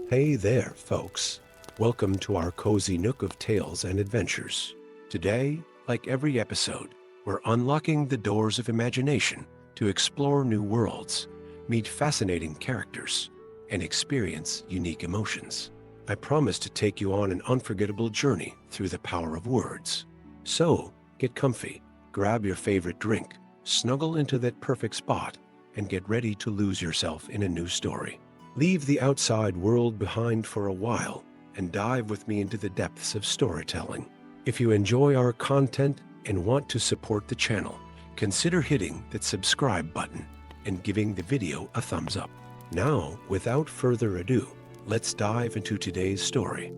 Hey there, folks. Welcome to our cozy nook of tales and adventures. Today, like every episode, we're unlocking the doors of imagination to explore new worlds, meet fascinating characters, and experience unique emotions. I promise to take you on an unforgettable journey through the power of words. So, get comfy, grab your favorite drink, snuggle into that perfect spot, and get ready to lose yourself in a new story. Leave the outside world behind for a while and dive with me into the depths of storytelling. If you enjoy our content and want to support the channel, consider hitting that subscribe button and giving the video a thumbs up. Now, without further ado, let's dive into today's story.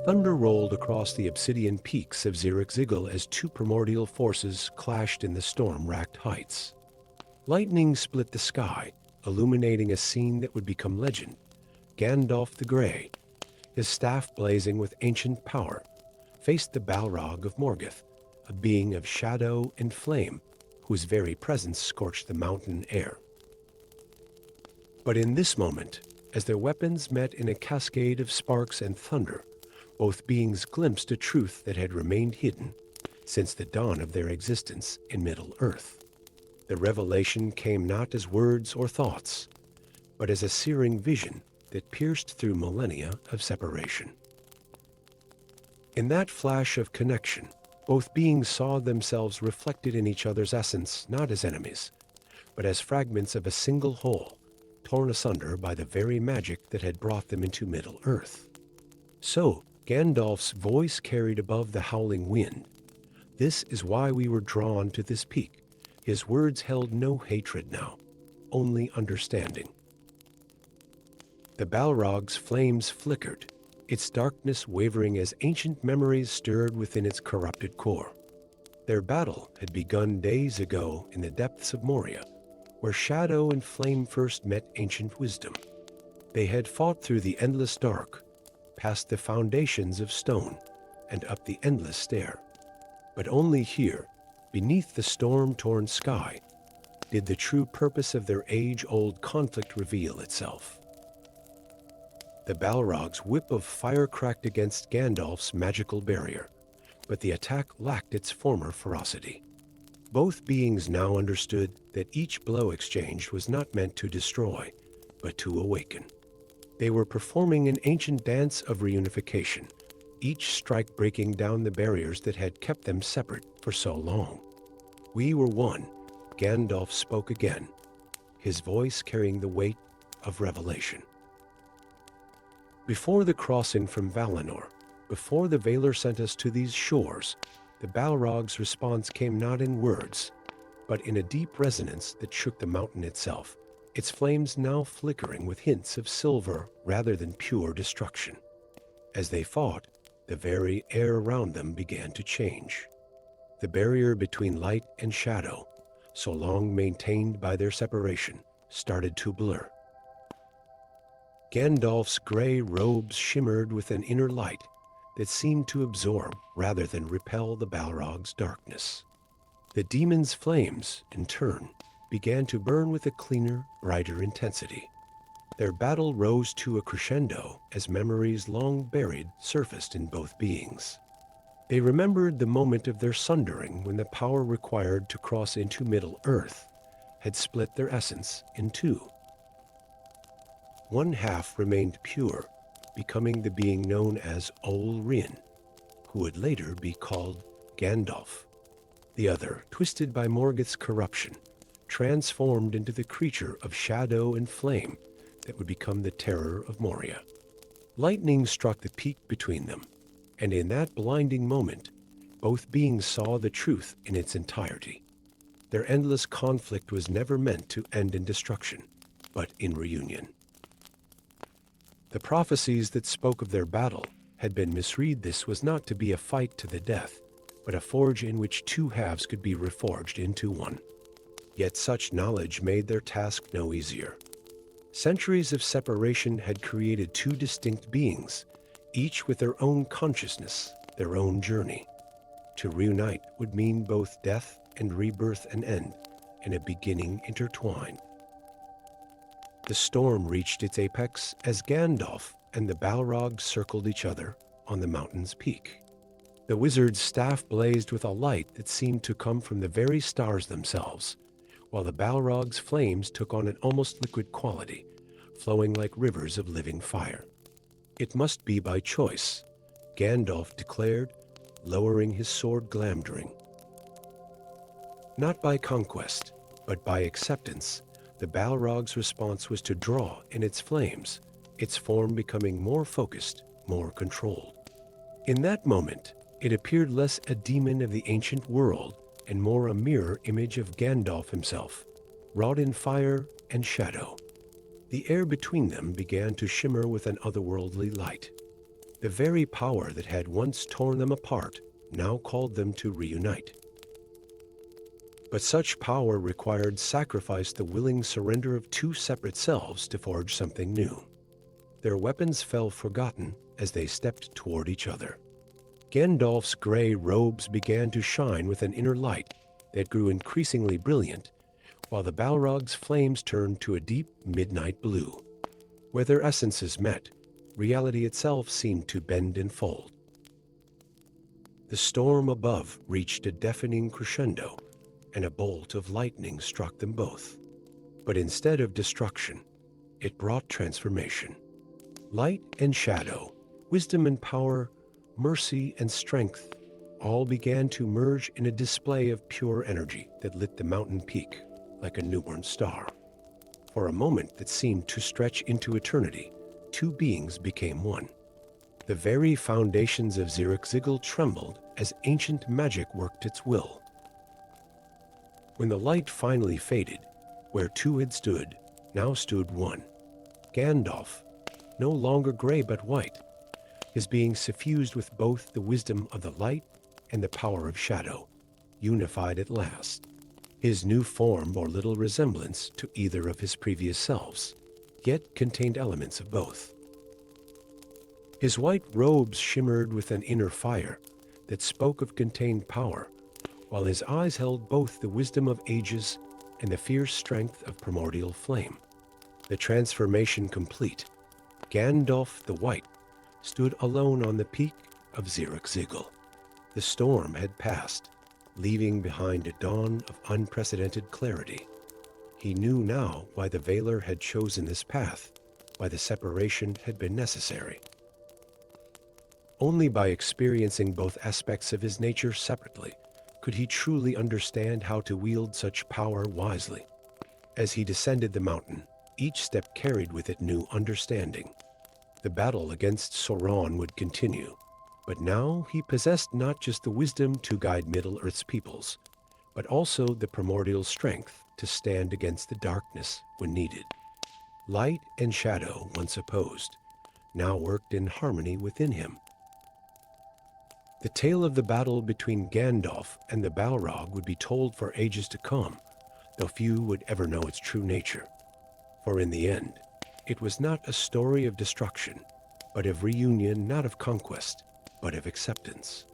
Thunder rolled across the obsidian peaks of Zirikzigil as two primordial forces clashed in the storm-racked heights. Lightning split the sky, illuminating a scene that would become legend. Gandalf the Grey, his staff blazing with ancient power, faced the Balrog of Morgoth, a being of shadow and flame, whose very presence scorched the mountain air. But in this moment, as their weapons met in a cascade of sparks and thunder, both beings glimpsed a truth that had remained hidden since the dawn of their existence in Middle-earth. The revelation came not as words or thoughts, but as a searing vision that pierced through millennia of separation. In that flash of connection, both beings saw themselves reflected in each other's essence not as enemies, but as fragments of a single whole, torn asunder by the very magic that had brought them into Middle-earth. So, Gandalf's voice carried above the howling wind. This is why we were drawn to this peak. His words held no hatred now, only understanding. The Balrog's flames flickered, its darkness wavering as ancient memories stirred within its corrupted core. Their battle had begun days ago in the depths of Moria, where shadow and flame first met ancient wisdom. They had fought through the endless dark, past the foundations of stone, and up the endless stair. But only here, beneath the storm-torn sky, did the true purpose of their age-old conflict reveal itself. The Balrog's whip of fire cracked against Gandalf's magical barrier, but the attack lacked its former ferocity. Both beings now understood that each blow exchanged was not meant to destroy, but to awaken. They were performing an ancient dance of reunification, each strike breaking down the barriers that had kept them separate for so long. "We were one," Gandalf spoke again, his voice carrying the weight of revelation. Before the crossing from Valinor, before the Valar sent us to these shores, the Balrog's response came not in words, but in a deep resonance that shook the mountain itself, its flames now flickering with hints of silver rather than pure destruction. As they fought, the very air around them began to change. The barrier between light and shadow, so long maintained by their separation, started to blur. Gandalf's gray robes shimmered with an inner light that seemed to absorb rather than repel the Balrog's darkness. The demon's flames, in turn, began to burn with a cleaner, brighter intensity. Their battle rose to a crescendo as memories long buried surfaced in both beings. They remembered the moment of their sundering when the power required to cross into Middle-earth had split their essence in two. One half remained pure, becoming the being known as Ol Rin, who would later be called Gandalf. The other, twisted by Morgoth's corruption, transformed into the creature of shadow and flame that would become the terror of Moria. Lightning struck the peak between them, and in that blinding moment, both beings saw the truth in its entirety. Their endless conflict was never meant to end in destruction, but in reunion. The prophecies that spoke of their battle had been misread. This was not to be a fight to the death, but a forge in which two halves could be reforged into one. Yet such knowledge made their task no easier. Centuries of separation had created two distinct beings, each with their own consciousness, their own journey. To reunite would mean both death and rebirth and end, and a beginning intertwined. The storm reached its apex as Gandalf and the Balrog circled each other on the mountain's peak. The wizard's staff blazed with a light that seemed to come from the very stars themselves, while the Balrog's flames took on an almost liquid quality, flowing like rivers of living fire. "It must be by choice," Gandalf declared, lowering his sword Glamdring. Not by conquest, but by acceptance, the Balrog's response was to draw in its flames, its form becoming more focused, more controlled. In that moment, it appeared less a demon of the ancient world and more a mirror image of Gandalf himself, wrought in fire and shadow. The air between them began to shimmer with an otherworldly light. The very power that had once torn them apart now called them to reunite. But such power required sacrifice, the willing surrender of two separate selves to forge something new. Their weapons fell forgotten as they stepped toward each other. Gandalf's gray robes began to shine with an inner light that grew increasingly brilliant, while the Balrog's flames turned to a deep midnight blue. Where their essences met, reality itself seemed to bend and fold. The storm above reached a deafening crescendo, and a bolt of lightning struck them both. But instead of destruction, it brought transformation. Light and shadow, wisdom and power, mercy and strength, all began to merge in a display of pure energy that lit the mountain peak like a newborn star. For a moment that seemed to stretch into eternity, two beings became one. The very foundations of Zirek-Zigil trembled as ancient magic worked its will. When the light finally faded, where two had stood, now stood one. Gandalf, no longer gray but white, his being suffused with both the wisdom of the light and the power of shadow, unified at last. His new form bore little resemblance to either of his previous selves, yet contained elements of both. His white robes shimmered with an inner fire that spoke of contained power, while his eyes held both the wisdom of ages and the fierce strength of primordial flame. The transformation complete, Gandalf the White stood alone on the peak of Zirek-Zigil. The storm had passed, leaving behind a dawn of unprecedented clarity. He knew now why the Valar had chosen this path, why the separation had been necessary. Only by experiencing both aspects of his nature separately could he truly understand how to wield such power wisely. As he descended the mountain, each step carried with it new understanding. The battle against Sauron would continue, but now he possessed not just the wisdom to guide Middle-earth's peoples, but also the primordial strength to stand against the darkness when needed. Light and shadow, once opposed, now worked in harmony within him. The tale of the battle between Gandalf and the Balrog would be told for ages to come, though few would ever know its true nature. For in the end, it was not a story of destruction, but of reunion, not of conquest, but of acceptance.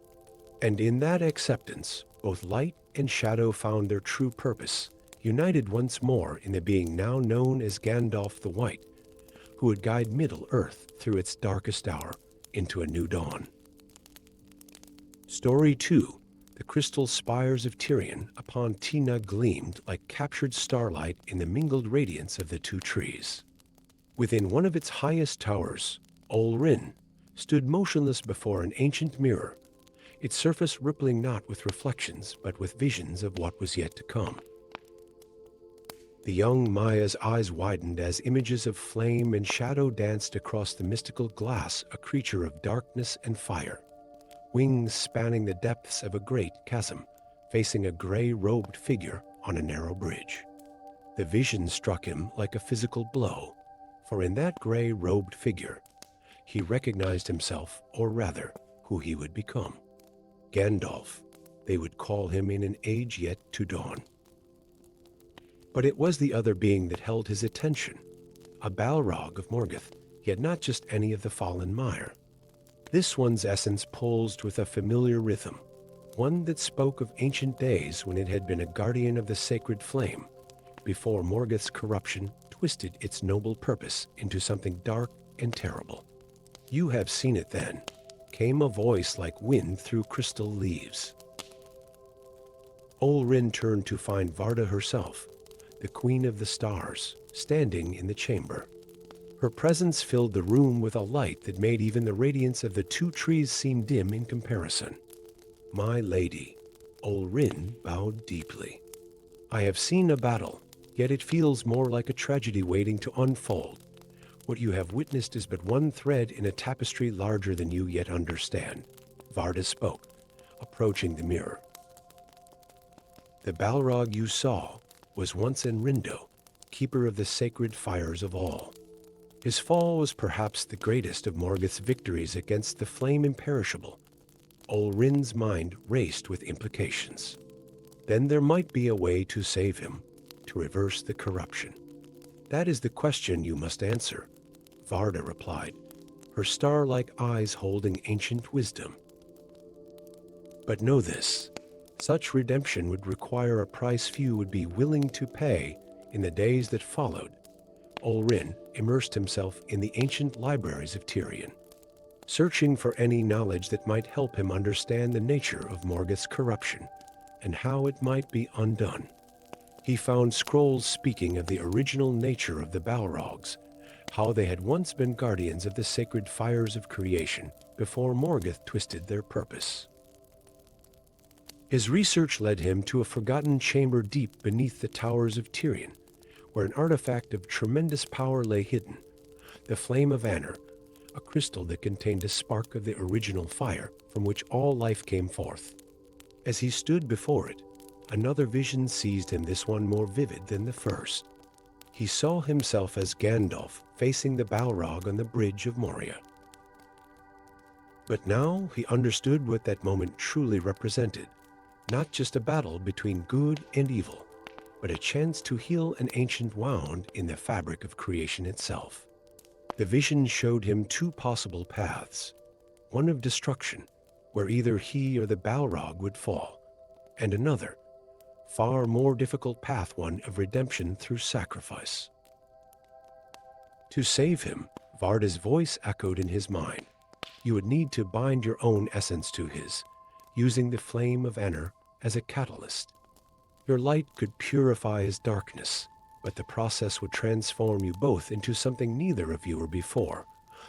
And in that acceptance, both light and shadow found their true purpose, united once more in the being now known as Gandalf the White, who would guide Middle-earth through its darkest hour into a new dawn. Story 2. The crystal spires of Tirion upon Tina gleamed like captured starlight in the mingled radiance of the two trees. Within one of its highest towers, Olrin stood motionless before an ancient mirror, its surface rippling not with reflections but with visions of what was yet to come. The young Maya's eyes widened as images of flame and shadow danced across the mystical glass, a creature of darkness and fire, wings spanning the depths of a great chasm, facing a gray-robed figure on a narrow bridge. The vision struck him like a physical blow, for in that gray-robed figure, he recognized himself, or rather, who he would become. Gandalf, they would call him in an age yet to dawn. But it was the other being that held his attention, a Balrog of Morgoth, yet not just any of the fallen Mire. This one's essence pulsed with a familiar rhythm, one that spoke of ancient days when it had been a guardian of the sacred flame, before Morgoth's corruption twisted twisted its noble purpose into something dark and terrible. "You have seen it then," came a voice like wind through crystal leaves. Olrin turned to find Varda herself, the Queen of the Stars, standing in the chamber. Her presence filled the room with a light that made even the radiance of the two trees seem dim in comparison. "My lady," Olrin bowed deeply. "I have seen a battle, yet it feels more like a tragedy waiting to unfold. What you have witnessed is but one thread in a tapestry larger than you yet understand." Varda spoke, approaching the mirror. "The Balrog you saw was once Enrindo, keeper of the sacred fires of all. His fall was perhaps the greatest of Morgoth's victories against the flame imperishable." Olrin's mind raced with implications. "Then there might be a way to save him, to reverse the corruption." "That is the question you must answer," Varda replied, her star-like eyes holding ancient wisdom. "But know this, such redemption would require a price few would be willing to pay in the days that followed." Olrin immersed himself in the ancient libraries of Tirion, searching for any knowledge that might help him understand the nature of Morgoth's corruption and how it might be undone. He found scrolls speaking of the original nature of the Balrogs, how they had once been guardians of the sacred fires of creation before Morgoth twisted their purpose. His research led him to a forgotten chamber deep beneath the towers of Tirion, where an artifact of tremendous power lay hidden, the Flame of Anor, a crystal that contained a spark of the original fire from which all life came forth. As he stood before it, another vision seized him, this one more vivid than the first. He saw himself as Gandalf facing the Balrog on the bridge of Moria. But now he understood what that moment truly represented, not just a battle between good and evil, but a chance to heal an ancient wound in the fabric of creation itself. The vision showed him two possible paths, one of destruction, where either he or the Balrog would fall, and another, far more difficult path, one of redemption through sacrifice. To save him, Varda's voice echoed in his mind. You would need to bind your own essence to his, using the Flame of Anor as a catalyst. Your light could purify his darkness, but the process would transform you both into something neither of you were before.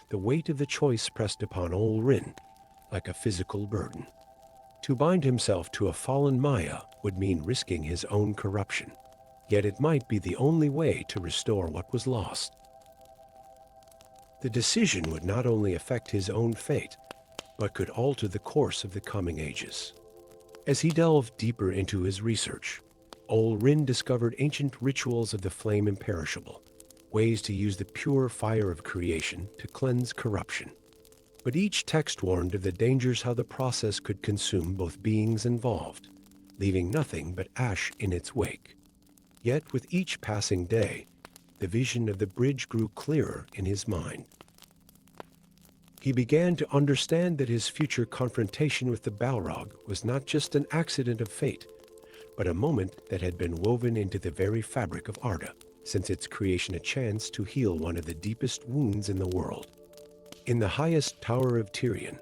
The weight of the choice pressed upon Olrin like a physical burden. To bind himself to a fallen Maya would mean risking his own corruption, yet it might be the only way to restore what was lost. The decision would not only affect his own fate, but could alter the course of the coming ages. As he delved deeper into his research, Olrin discovered ancient rituals of the flame imperishable, ways to use the pure fire of creation to cleanse corruption. But each text warned of the dangers, how the process could consume both beings involved, leaving nothing but ash in its wake. Yet with each passing day, the vision of the bridge grew clearer in his mind. He began to understand that his future confrontation with the Balrog was not just an accident of fate, but a moment that had been woven into the very fabric of Arda, since its creation a chance to heal one of the deepest wounds in the world. In the highest tower of Tirion,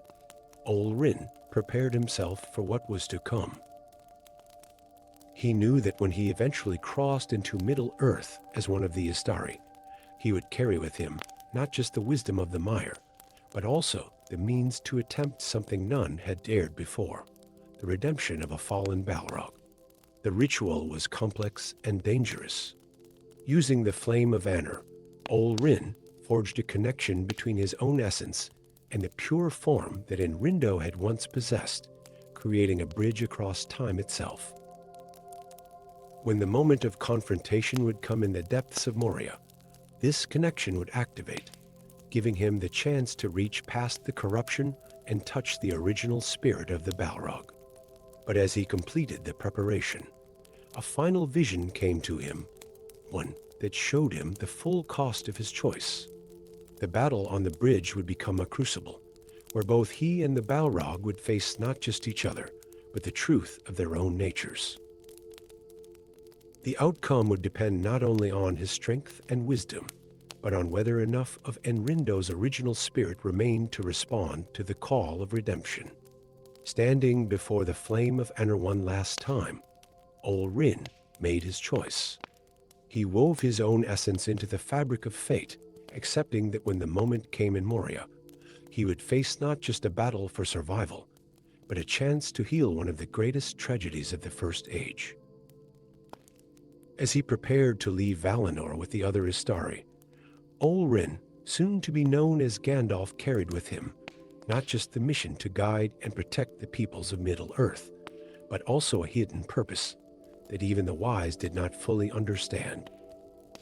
Olrin prepared himself for what was to come. He knew that when he eventually crossed into Middle-earth as one of the Istari, he would carry with him not just the wisdom of the Mire, but also the means to attempt something none had dared before, the redemption of a fallen Balrog. The ritual was complex and dangerous. Using the Flame of Anor, Olrin forged a connection between his own essence and the pure form that Enrindo had once possessed, creating a bridge across time itself. When the moment of confrontation would come in the depths of Moria, this connection would activate, giving him the chance to reach past the corruption and touch the original spirit of the Balrog. But as he completed the preparation, a final vision came to him, one that showed him the full cost of his choice. The battle on the bridge would become a crucible, where both he and the Balrog would face not just each other, but the truth of their own natures. The outcome would depend not only on his strength and wisdom, but on whether enough of Enrindo's original spirit remained to respond to the call of redemption. Standing before the flame of Aenir one last time, Olrin made his choice. He wove his own essence into the fabric of fate, accepting that when the moment came in Moria, he would face not just a battle for survival, but a chance to heal one of the greatest tragedies of the First Age. As he prepared to leave Valinor with the other Istari, Olrin, soon to be known as Gandalf, carried with him not just the mission to guide and protect the peoples of Middle-earth, but also a hidden purpose that even the wise did not fully understand.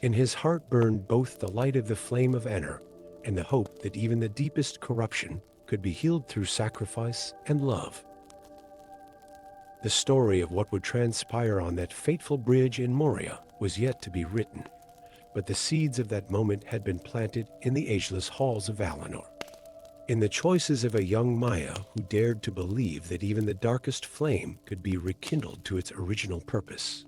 In his heart burned both the light of the flame of Aenir and the hope that even the deepest corruption could be healed through sacrifice and love. The story of what would transpire on that fateful bridge in Moria was yet to be written, but the seeds of that moment had been planted in the ageless halls of Valinor, in the choices of a young Maya who dared to believe that even the darkest flame could be rekindled to its original purpose.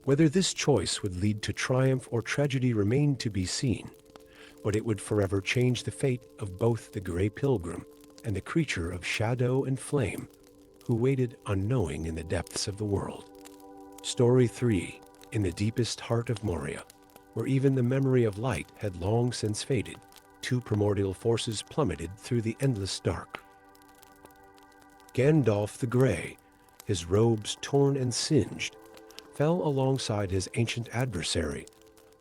Whether this choice would lead to triumph or tragedy remained to be seen, but it would forever change the fate of both the Grey Pilgrim and the creature of shadow and flame who waited unknowing in the depths of the world. Story 3, in the deepest heart of Moria, where even the memory of light had long since faded, two primordial forces plummeted through the endless dark. Gandalf the Grey, his robes torn and singed, fell alongside his ancient adversary,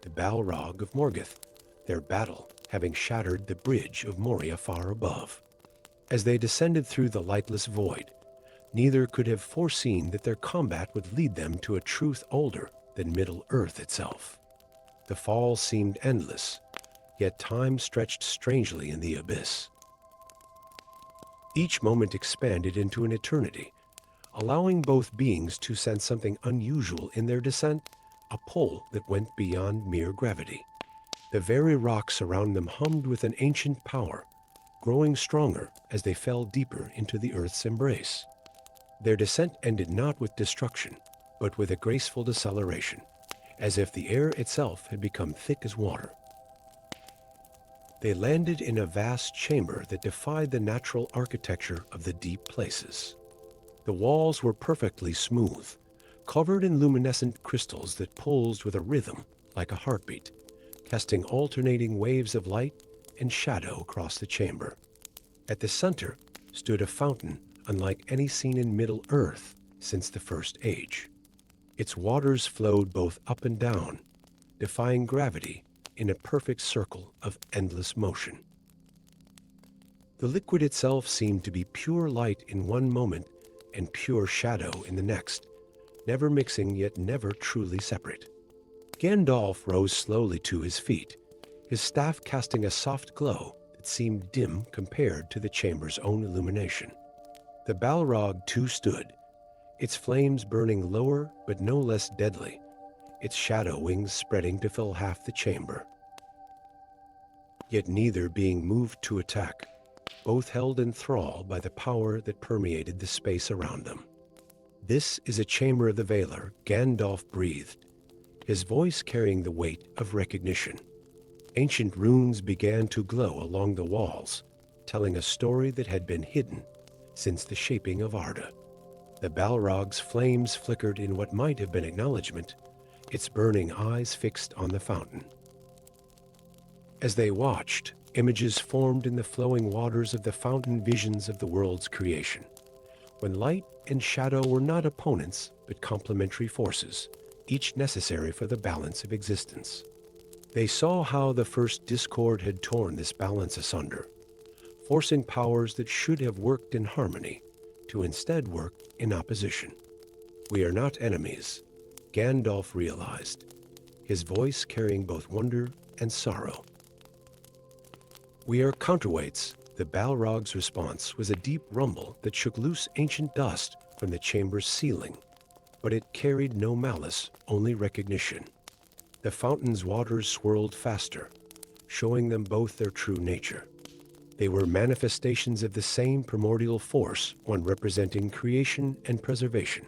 the Balrog of Morgoth, their battle having shattered the bridge of Moria far above. As they descended through the lightless void, neither could have foreseen that their combat would lead them to a truth older than Middle-earth itself. The fall seemed endless, yet time stretched strangely in the abyss. Each moment expanded into an eternity, allowing both beings to sense something unusual in their descent, a pull that went beyond mere gravity. The very rocks around them hummed with an ancient power, growing stronger as they fell deeper into the earth's embrace. Their descent ended not with destruction, but with a graceful deceleration, as if the air itself had become thick as water. They landed in a vast chamber that defied the natural architecture of the deep places. The walls were perfectly smooth, covered in luminescent crystals that pulsed with a rhythm like a heartbeat, casting alternating waves of light and shadow across the chamber. At the center stood a fountain unlike any seen in Middle-earth since the First Age. Its waters flowed both up and down, defying gravity in a perfect circle of endless motion. The liquid itself seemed to be pure light in one moment and pure shadow in the next, never mixing yet never truly separate. Gandalf rose slowly to his feet, his staff casting a soft glow that seemed dim compared to the chamber's own illumination. The Balrog too stood, its flames burning lower but no less deadly, its shadow wings spreading to fill half the chamber. Yet neither being moved to attack, both held in thrall by the power that permeated the space around them. "This is a chamber of the Valar," Gandalf breathed, his voice carrying the weight of recognition. Ancient runes began to glow along the walls, telling a story that had been hidden since the shaping of Arda. The Balrog's flames flickered in what might have been acknowledgement, its burning eyes fixed on the fountain. As they watched, images formed in the flowing waters of the fountain, visions of the world's creation, when light and shadow were not opponents but complementary forces, each necessary for the balance of existence. They saw how the first discord had torn this balance asunder, forcing powers that should have worked in harmony to instead work in opposition. "We are not enemies," Gandalf realized, his voice carrying both wonder and sorrow. "We are counterweights." The Balrog's response was a deep rumble that shook loose ancient dust from the chamber's ceiling, but it carried no malice, only recognition. The fountain's waters swirled faster, showing them both their true nature. They were manifestations of the same primordial force, one representing creation and preservation,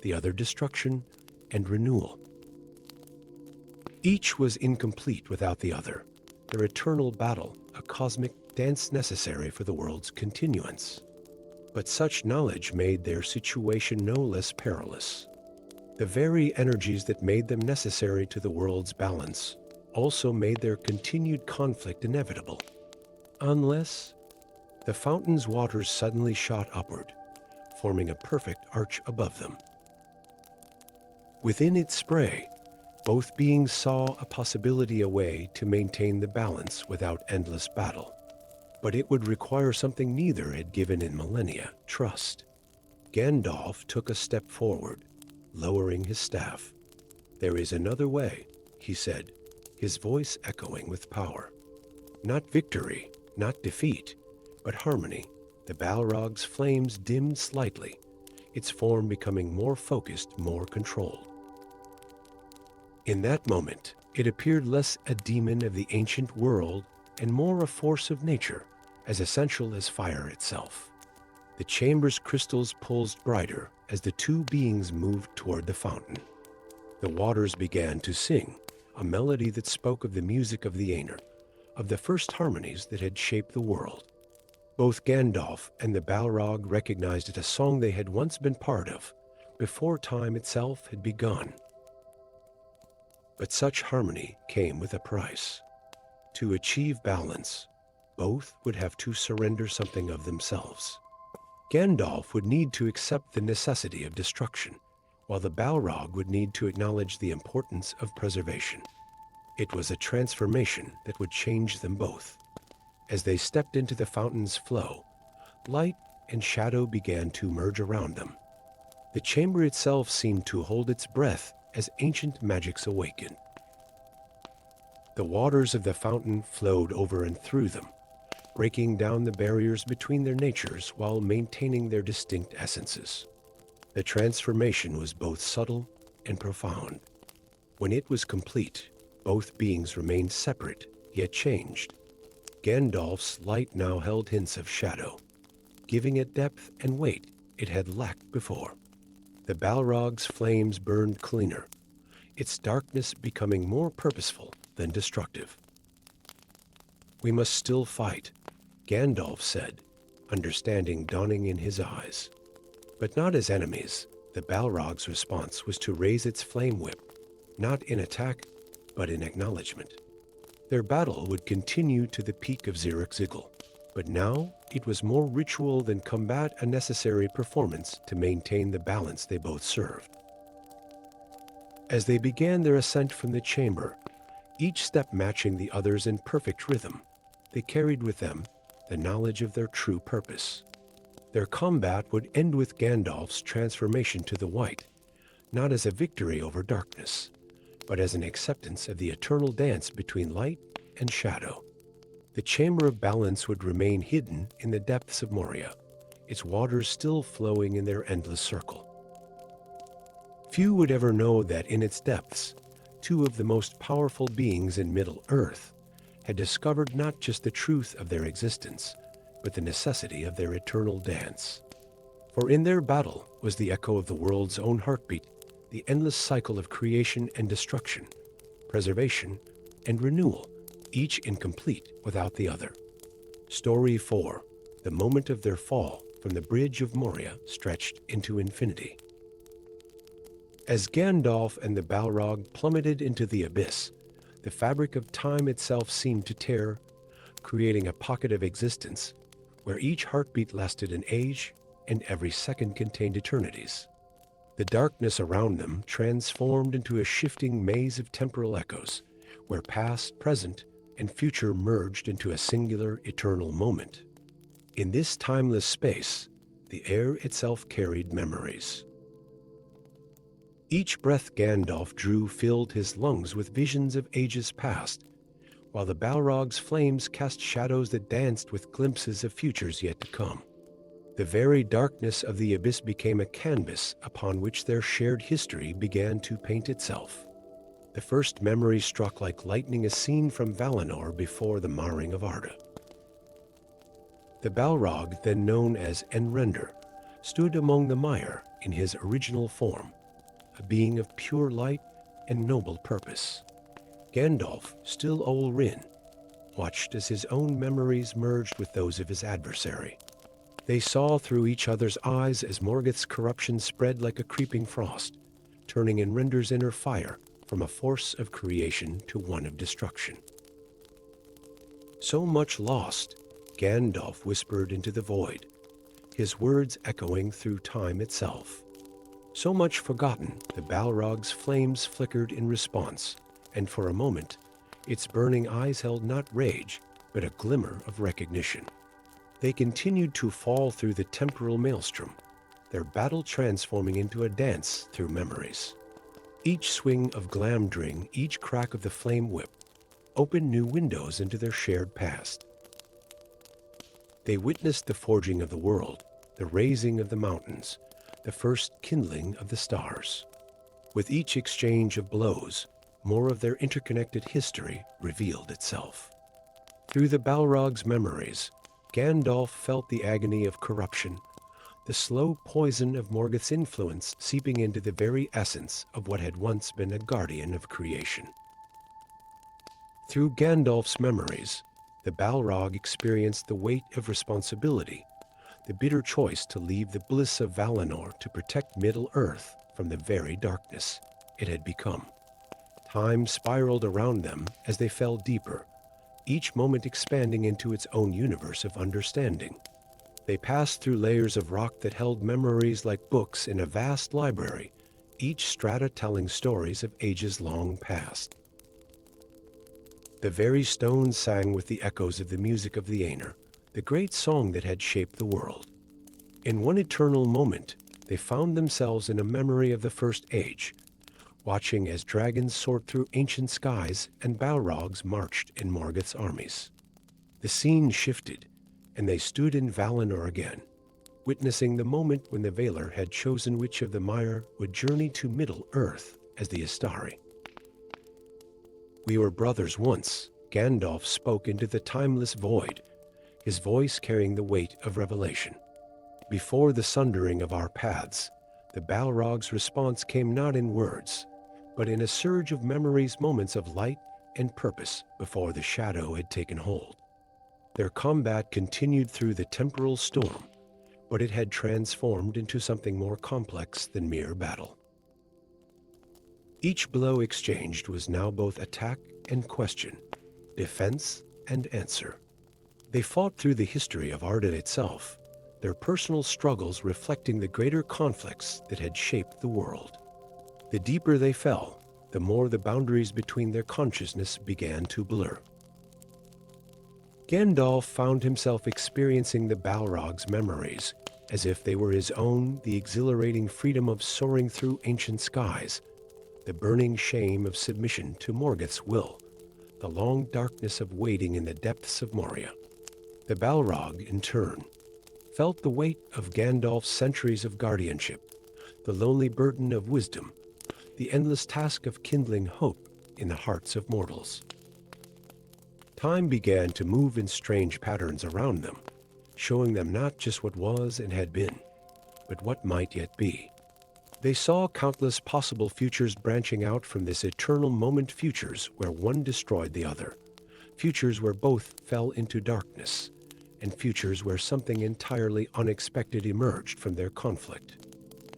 the other destruction and renewal. Each was incomplete without the other, their eternal battle, a cosmic dance necessary for the world's continuance. But such knowledge made their situation no less perilous. The very energies that made them necessary to the world's balance also made their continued conflict inevitable. Unless the fountain's waters suddenly shot upward, forming a perfect arch above them. Within its spray, both beings saw a possibility, a way to maintain the balance without endless battle. But it would require something neither had given in millennia: trust. Gandalf took a step forward, lowering his staff. "There is another way," he said, his voice echoing with power. "Not victory, not defeat, but harmony." The Balrog's flames dimmed slightly, its form becoming more focused, more controlled. In that moment, it appeared less a demon of the ancient world and more a force of nature, as essential as fire itself. The chamber's crystals pulsed brighter as the two beings moved toward the fountain. The waters began to sing, a melody that spoke of the music of the Aener, of the first harmonies that had shaped the world. Both Gandalf and the Balrog recognized it a song they had once been part of, before time itself had begun. But such harmony came with a price. To achieve balance, both would have to surrender something of themselves. Gandalf would need to accept the necessity of destruction, while the Balrog would need to acknowledge the importance of preservation. It was a transformation that would change them both. As they stepped into the fountain's flow, light and shadow began to merge around them. The chamber itself seemed to hold its breath as ancient magics awakened. The waters of the fountain flowed over and through them, breaking down the barriers between their natures while maintaining their distinct essences. The transformation was both subtle and profound. When it was complete, both beings remained separate, yet changed. Gandalf's light now held hints of shadow, giving it depth and weight it had lacked before. The Balrog's flames burned cleaner, its darkness becoming more purposeful than destructive. "We must still fight," Gandalf said, understanding dawning in his eyes. But not as enemies. The Balrog's response was to raise its flame whip, not in attack, but in acknowledgement. Their battle would continue to the peak of Zirrikzigil, but now it was more ritual than combat, a necessary performance to maintain the balance they both served. As they began their ascent from the chamber, each step matching the others in perfect rhythm, they carried with them the knowledge of their true purpose. Their combat would end with Gandalf's transformation to the white, not as a victory over darkness, but as an acceptance of the eternal dance between light and shadow. The Chamber of Balance would remain hidden in the depths of Moria, its waters still flowing in their endless circle. Few would ever know that in its depths, two of the most powerful beings in Middle-earth had discovered not just the truth of their existence, but the necessity of their eternal dance. For in their battle was the echo of the world's own heartbeat, the endless cycle of creation and destruction, preservation and renewal, each incomplete without the other. Story 4. The moment of their fall from the bridge of Moria stretched into infinity. As Gandalf and the Balrog plummeted into the abyss, the fabric of time itself seemed to tear, creating a pocket of existence where each heartbeat lasted an age and every second contained eternities. The darkness around them transformed into a shifting maze of temporal echoes, where past, present, and future merged into a singular, eternal moment. In this timeless space, the air itself carried memories. Each breath Gandalf drew filled his lungs with visions of ages past, while the Balrog's flames cast shadows that danced with glimpses of futures yet to come. The very darkness of the abyss became a canvas upon which their shared history began to paint itself. The first memory struck like lightning, a scene from Valinor before the marring of Arda. The Balrog, then known as Enrender, stood among the mire in his original form, a being of pure light and noble purpose. Gandalf, still Olrin, watched as his own memories merged with those of his adversary. They saw through each other's eyes as Morgoth's corruption spread like a creeping frost, turning Enrinder's inner fire from a force of creation to one of destruction. So much lost, Gandalf whispered into the void, his words echoing through time itself. So much forgotten, the Balrog's flames flickered in response, and for a moment, its burning eyes held not rage, but a glimmer of recognition. They continued to fall through the temporal maelstrom, their battle transforming into a dance through memories. Each swing of Glamdring, each crack of the flame whip, opened new windows into their shared past. They witnessed the forging of the world, the raising of the mountains, the first kindling of the stars. With each exchange of blows, more of their interconnected history revealed itself. Through the Balrog's memories, Gandalf felt the agony of corruption, the slow poison of Morgoth's influence seeping into the very essence of what had once been a guardian of creation. Through Gandalf's memories, the Balrog experienced the weight of responsibility, the bitter choice to leave the bliss of Valinor to protect Middle-earth from the very darkness it had become. Time spiraled around them as they fell deeper, each moment expanding into its own universe of understanding. They passed through layers of rock that held memories like books in a vast library, each strata telling stories of ages long past. The very stones sang with the echoes of the music of the Aenir, the great song that had shaped the world. In one eternal moment, they found themselves in a memory of the First Age, watching as dragons soared through ancient skies and Balrogs marched in Morgoth's armies. The scene shifted, and they stood in Valinor again, witnessing the moment when the Valar had chosen which of the Mire would journey to Middle-earth as the Istari. "We were brothers once," Gandalf spoke into the timeless void, his voice carrying the weight of revelation. Before the sundering of our paths, the Balrog's response came not in words, but in a surge of memories, moments of light and purpose before the shadow had taken hold. Their combat continued through the temporal storm, but it had transformed into something more complex than mere battle. Each blow exchanged was now both attack and question, defense and answer. They fought through the history of Arda itself, their personal struggles reflecting the greater conflicts that had shaped the world. The deeper they fell, the more the boundaries between their consciousness began to blur. Gandalf found himself experiencing the Balrog's memories, as if they were his own, the exhilarating freedom of soaring through ancient skies, the burning shame of submission to Morgoth's will, the long darkness of waiting in the depths of Moria. The Balrog, in turn, felt the weight of Gandalf's centuries of guardianship, the lonely burden of wisdom, the endless task of kindling hope in the hearts of mortals. Time began to move in strange patterns around them, showing them not just what was and had been, but what might yet be. They saw countless possible futures branching out from this eternal moment, futures where one destroyed the other, futures where both fell into darkness, and futures where something entirely unexpected emerged from their conflict.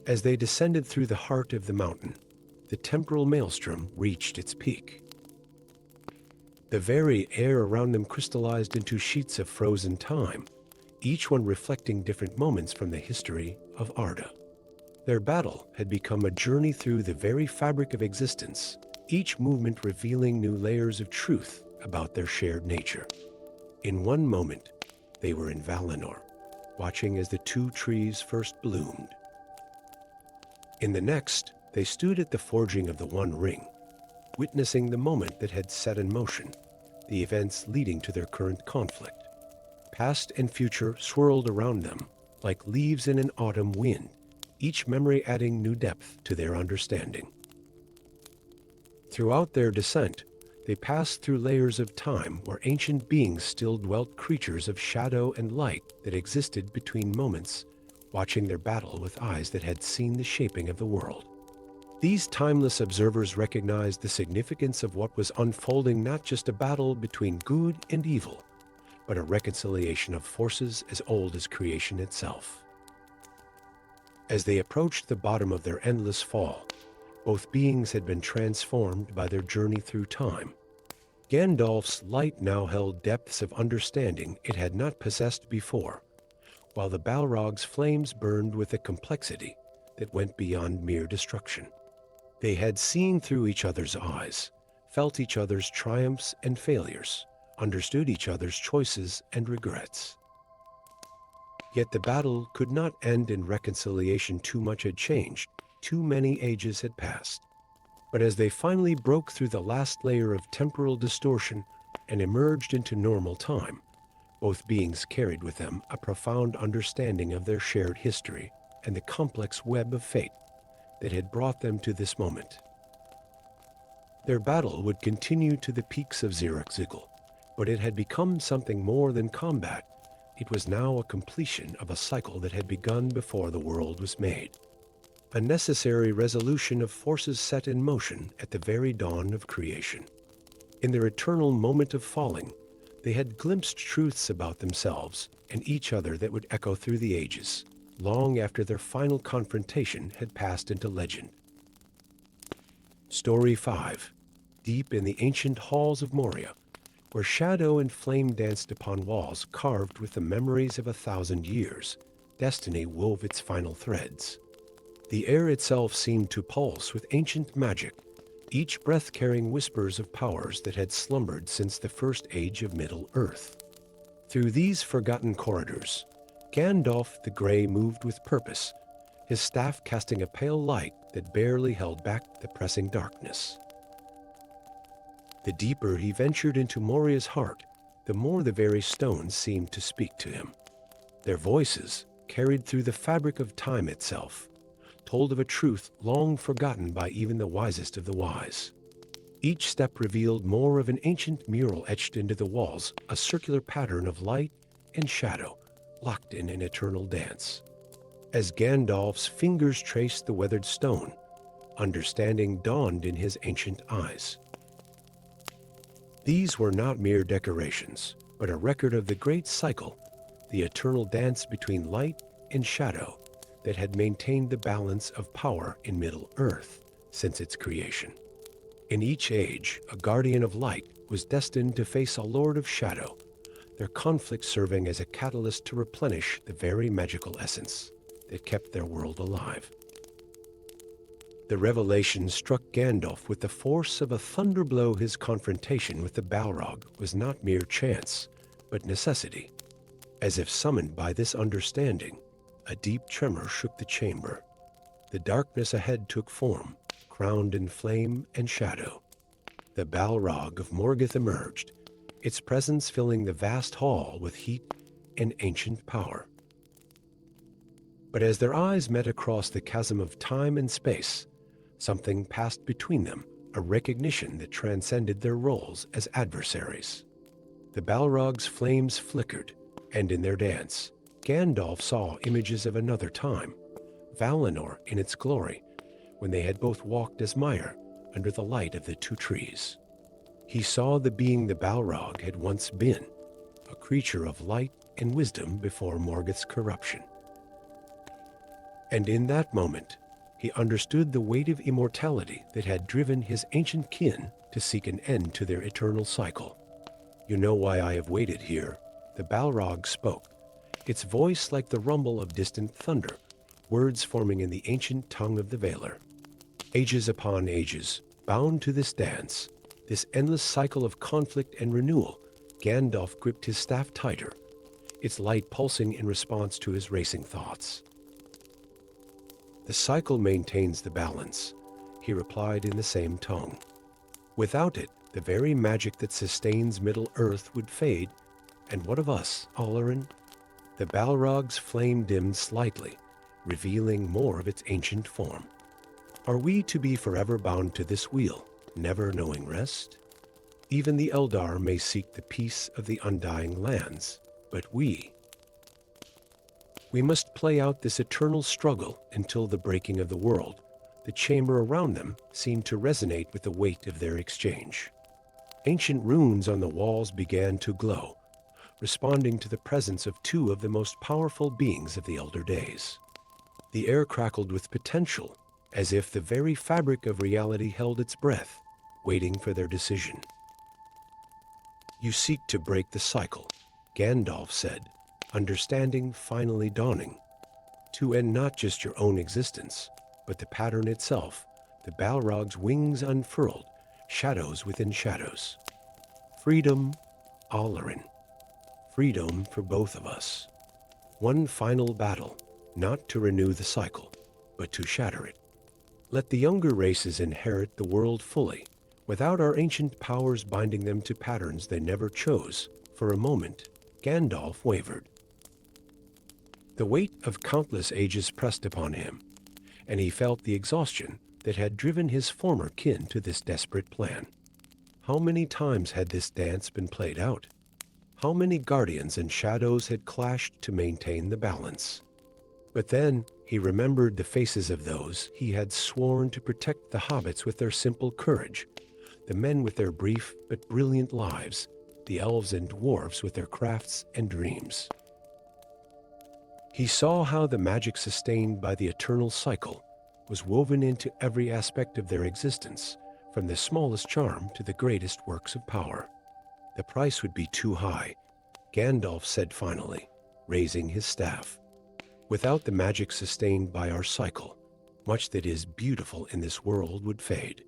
As they descended through the heart of the mountain, the temporal maelstrom reached its peak. The very air around them crystallized into sheets of frozen time, each one reflecting different moments from the history of Arda. Their battle had become a journey through the very fabric of existence, each movement revealing new layers of truth about their shared nature. In one moment, they were in Valinor, watching as the two trees first bloomed. In the next, they stood at the forging of the One Ring, witnessing the moment that had set in motion the events leading to their current conflict. Past and future swirled around them like leaves in an autumn wind, each memory adding new depth to their understanding. Throughout their descent, they passed through layers of time where ancient beings still dwelt, creatures of shadow and light that existed between moments, watching their battle with eyes that had seen the shaping of the world. These timeless observers recognized the significance of what was unfolding, not just a battle between good and evil, but a reconciliation of forces as old as creation itself. As they approached the bottom of their endless fall, both beings had been transformed by their journey through time. Gandalf's light now held depths of understanding it had not possessed before, while the Balrog's flames burned with a complexity that went beyond mere destruction. They had seen through each other's eyes, felt each other's triumphs and failures, understood each other's choices and regrets. Yet the battle could not end in reconciliation. Too much had changed, too many ages had passed. But as they finally broke through the last layer of temporal distortion and emerged into normal time, both beings carried with them a profound understanding of their shared history and the complex web of fate that had brought them to this moment. Their battle would continue to the peaks of Zirek-Zigil, but it had become something more than combat. It was now a completion of a cycle that had begun before the world was made. A necessary resolution of forces set in motion at the very dawn of creation. In their eternal moment of falling, they had glimpsed truths about themselves and each other that would echo through the ages, long after their final confrontation had passed into legend. Story 5. Deep in the ancient halls of Moria, where shadow and flame danced upon walls carved with the memories of 1,000 years, destiny wove its final threads. The air itself seemed to pulse with ancient magic, each breath carrying whispers of powers that had slumbered since the first age of Middle-earth. Through these forgotten corridors, Gandalf the Grey moved with purpose, his staff casting a pale light that barely held back the pressing darkness. The deeper he ventured into Moria's heart, the more the very stones seemed to speak to him. Their voices, carried through the fabric of time itself, told of a truth long forgotten by even the wisest of the wise. Each step revealed more of an ancient mural etched into the walls, a circular pattern of light and shadow, locked in an eternal dance. As Gandalf's fingers traced the weathered stone, understanding dawned in his ancient eyes. These were not mere decorations, but a record of the great cycle, the eternal dance between light and shadow that had maintained the balance of power in Middle-earth since its creation. In each age, a guardian of light was destined to face a lord of shadow, their conflict serving as a catalyst to replenish the very magical essence that kept their world alive. The revelation struck Gandalf with the force of a thunderblow. His confrontation with the Balrog was not mere chance, but necessity. As if summoned by this understanding, a deep tremor shook the chamber. The darkness ahead took form, crowned in flame and shadow. The Balrog of Morgoth emerged, its presence filling the vast hall with heat and ancient power. But as their eyes met across the chasm of time and space, something passed between them, a recognition that transcended their roles as adversaries. The Balrog's flames flickered, and in their dance, Gandalf saw images of another time, Valinor in its glory, when they had both walked as mire under the light of the two trees. He saw the being the Balrog had once been, a creature of light and wisdom before Morgoth's corruption. And in that moment, he understood the weight of immortality that had driven his ancient kin to seek an end to their eternal cycle. "You know why I have waited here," the Balrog spoke, its voice like the rumble of distant thunder, words forming in the ancient tongue of the Valar. Ages upon ages, bound to this dance, this endless cycle of conflict and renewal, Gandalf gripped his staff tighter, its light pulsing in response to his racing thoughts. "The cycle maintains the balance," he replied in the same tongue. "Without it, the very magic that sustains Middle-earth would fade. And what of us, Olorin?" The Balrog's flame dimmed slightly, revealing more of its ancient form. "Are we to be forever bound to this wheel, never knowing rest? Even the Eldar may seek the peace of the undying lands, but we must play out this eternal struggle until the breaking of the world, The chamber around them seemed to resonate with the weight of their exchange. Ancient runes on the walls began to glow, responding to the presence of two of the most powerful beings of the elder days. The air crackled with potential, as if the very fabric of reality held its breath, waiting for their decision. "You seek to break the cycle," Gandalf said, understanding finally dawning. "To end not just your own existence, but the pattern itself, the Balrog's wings unfurled, shadows within shadows. Freedom, Olorin. Freedom for both of us. One final battle, not to renew the cycle, but to shatter it. Let the younger races inherit the world fully, without our ancient powers binding them to patterns they never chose." For a moment, Gandalf wavered. The weight of countless ages pressed upon him, and he felt the exhaustion that had driven his former kin to this desperate plan. How many times had this dance been played out? How many guardians and shadows had clashed to maintain the balance? But then he remembered the faces of those he had sworn to protect, the hobbits with their simple courage, the men with their brief but brilliant lives, the elves and dwarves with their crafts and dreams. He saw how the magic sustained by the eternal cycle was woven into every aspect of their existence, from the smallest charm to the greatest works of power. The price would be too high, Gandalf said finally, raising his staff. Without the magic sustained by our cycle, much that is beautiful in this world would fade.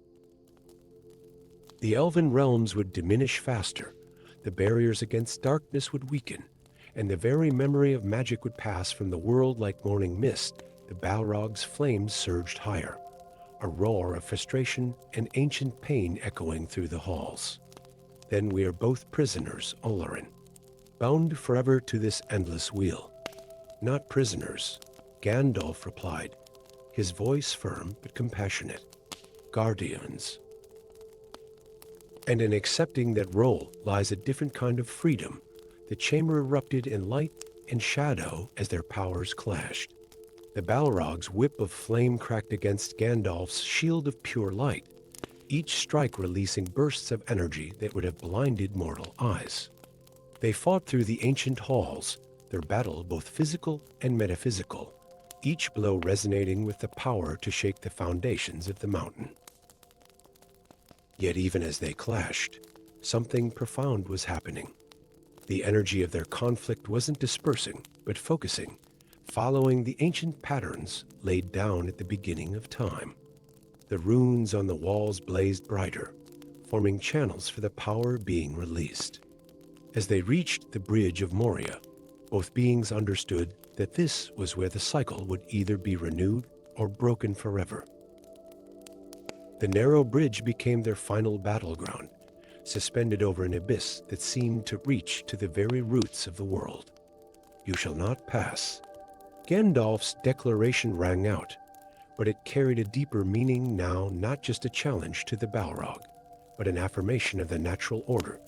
The elven realms would diminish faster, the barriers against darkness would weaken, and the very memory of magic would pass from the world like morning mist. The Balrog's flames surged higher, a roar of frustration and ancient pain echoing through the halls. "Then we are both prisoners, Olorin, bound forever to this endless wheel." "Not prisoners," Gandalf replied, his voice firm but compassionate. "Guardians. And in accepting that role lies a different kind of freedom." The chamber erupted in light and shadow as their powers clashed. The Balrog's whip of flame cracked against Gandalf's shield of pure light, each strike releasing bursts of energy that would have blinded mortal eyes. They fought through the ancient halls, their battle both physical and metaphysical, each blow resonating with the power to shake the foundations of the mountain. Yet even as they clashed, something profound was happening. The energy of their conflict wasn't dispersing, but focusing, following the ancient patterns laid down at the beginning of time. The runes on the walls blazed brighter, forming channels for the power being released. As they reached the bridge of Moria, both beings understood that this was where the cycle would either be renewed or broken forever. The narrow bridge became their final battleground, suspended over an abyss that seemed to reach to the very roots of the world. "You shall not pass." Gandalf's declaration rang out, but it carried a deeper meaning now, not just a challenge to the Balrog, but an affirmation of the natural order,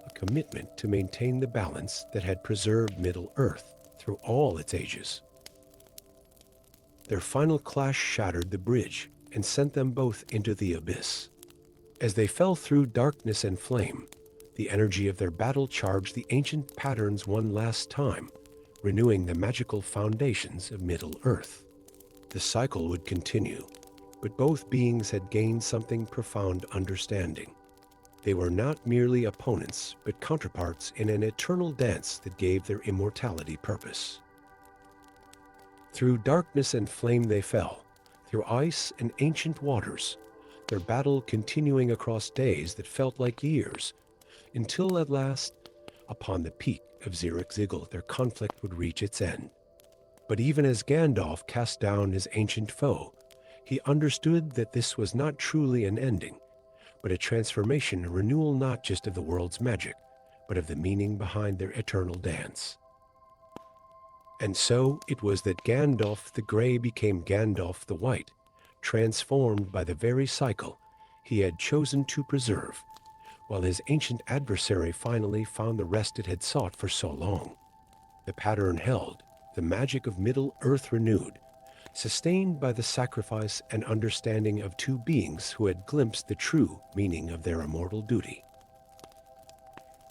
a commitment to maintain the balance that had preserved Middle-earth through all its ages. Their final clash shattered the bridge and sent them both into the abyss. As they fell through darkness and flame, the energy of their battle charged the ancient patterns one last time, renewing the magical foundations of Middle-earth. The cycle would continue, but both beings had gained something profound understanding. They were not merely opponents, but counterparts in an eternal dance that gave their immortality purpose. Through darkness and flame they fell, through ice and ancient waters, their battle continuing across days that felt like years, until at last, upon the peak of Zirek-Zigil, their conflict would reach its end. But even as Gandalf cast down his ancient foe, he understood that this was not truly an ending, but a transformation, a renewal not just of the world's magic, but of the meaning behind their eternal dance. And so it was that Gandalf the Grey became Gandalf the White, transformed by the very cycle he had chosen to preserve, while his ancient adversary finally found the rest it had sought for so long. The pattern held, the magic of Middle-earth renewed, sustained by the sacrifice and understanding of two beings who had glimpsed the true meaning of their immortal duty.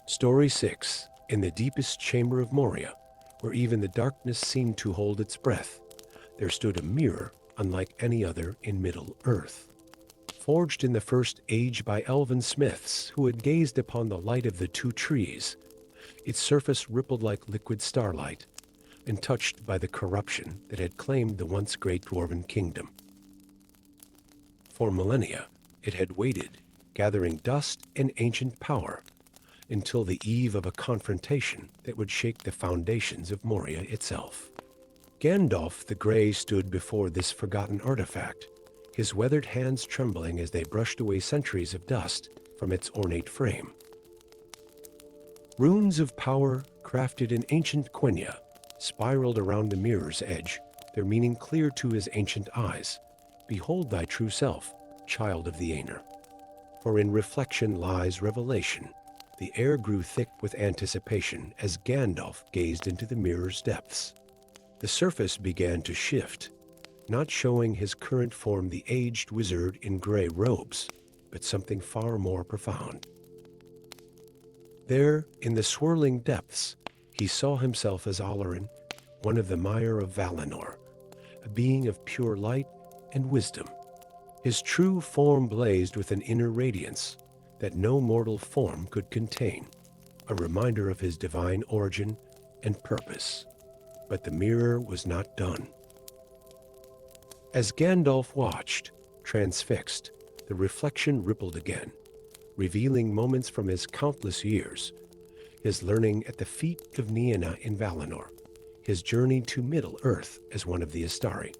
Story 6. In the deepest chamber of Moria, where even the darkness seemed to hold its breath, there stood a mirror unlike any other in Middle-earth. Forged in the first age by elven smiths who had gazed upon the light of the two trees, its surface rippled like liquid starlight, untouched by the corruption that had claimed the once great dwarven kingdom. For millennia, it had waited, gathering dust and ancient power, until the eve of a confrontation that would shake the foundations of Moria itself. Gandalf the Grey stood before this forgotten artifact, his weathered hands trembling as they brushed away centuries of dust from its ornate frame. Runes of power, crafted in ancient Quenya, spiraled around the mirror's edge, their meaning clear to his ancient eyes. Behold thy true self, child of the Aener. For in reflection lies revelation. The air grew thick with anticipation as Gandalf gazed into the mirror's depths. The surface began to shift, not showing his current form, the aged wizard in gray robes, but something far more profound. There, in the swirling depths, he saw himself as Olorin, one of the Mire of Valinor, a being of pure light and wisdom. His true form blazed with an inner radiance that no mortal form could contain, a reminder of his divine origin and purpose. But the mirror was not done. As Gandalf watched, transfixed, the reflection rippled again, revealing moments from his countless years, his learning at the feet of Nienna in Valinor, his journey to Middle-earth as one of the Astari,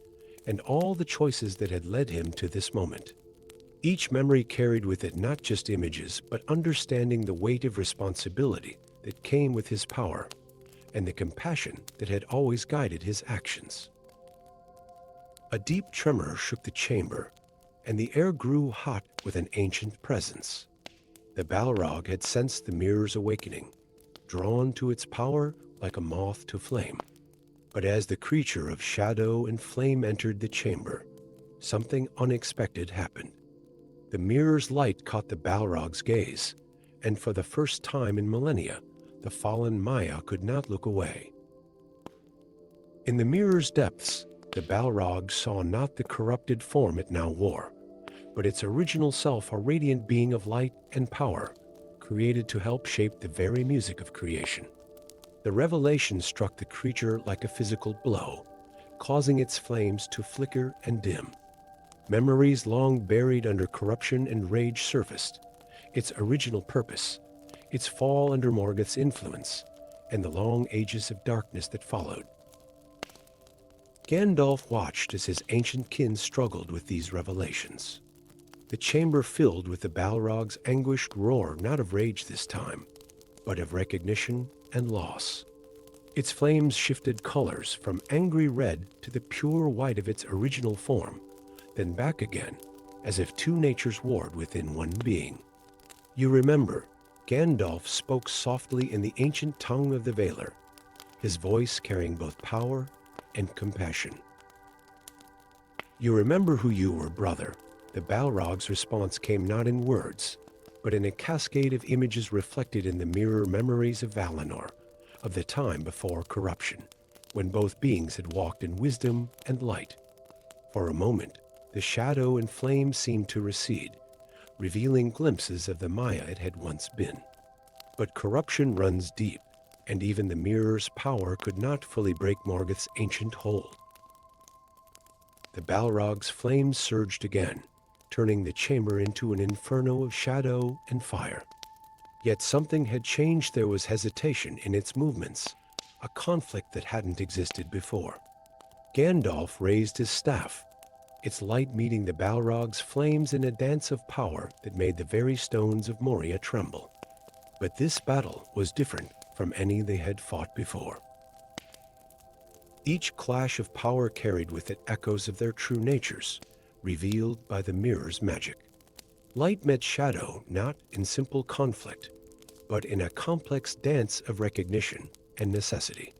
and all the choices that had led him to this moment. Each memory carried with it not just images, but understanding the weight of responsibility that came with his power, and the compassion that had always guided his actions. A deep tremor shook the chamber, and the air grew hot with an ancient presence. The Balrog had sensed the mirror's awakening, drawn to its power like a moth to flame. But as the creature of shadow and flame entered the chamber, something unexpected happened. The mirror's light caught the Balrog's gaze, and for the first time in millennia, the fallen Maya could not look away. In the mirror's depths, the Balrog saw not the corrupted form it now wore, but its original self, a radiant being of light and power, created to help shape the very music of creation. The revelation struck the creature like a physical blow, causing its flames to flicker and dim. Memories long buried under corruption and rage surfaced, its original purpose, its fall under Morgoth's influence, and the long ages of darkness that followed. Gandalf watched as his ancient kin struggled with these revelations. The chamber filled with the Balrog's anguished roar, not of rage this time, but of recognition and loss. Its flames shifted colors from angry red to the pure white of its original form, then back again, as if two natures warred within one being. You remember, Gandalf spoke softly in the ancient tongue of the Valar, his voice carrying both power and compassion. You remember who you were, brother. The Balrog's response came not in words, but in a cascade of images reflected in the mirror memories of Valinor, of the time before corruption, when both beings had walked in wisdom and light. For a moment, the shadow and flame seemed to recede, revealing glimpses of the Maya it had once been. But corruption runs deep, and even the mirror's power could not fully break Morgoth's ancient hold. The Balrog's flames surged again, turning the chamber into an inferno of shadow and fire. Yet something had changed. There was hesitation in its movements, a conflict that hadn't existed before. Gandalf raised his staff, its light meeting the Balrog's flames in a dance of power that made the very stones of Moria tremble. But this battle was different from any they had fought before. Each clash of power carried with it echoes of their true natures, revealed by the mirror's magic. Light met shadow not in simple conflict, but in a complex dance of recognition and necessity.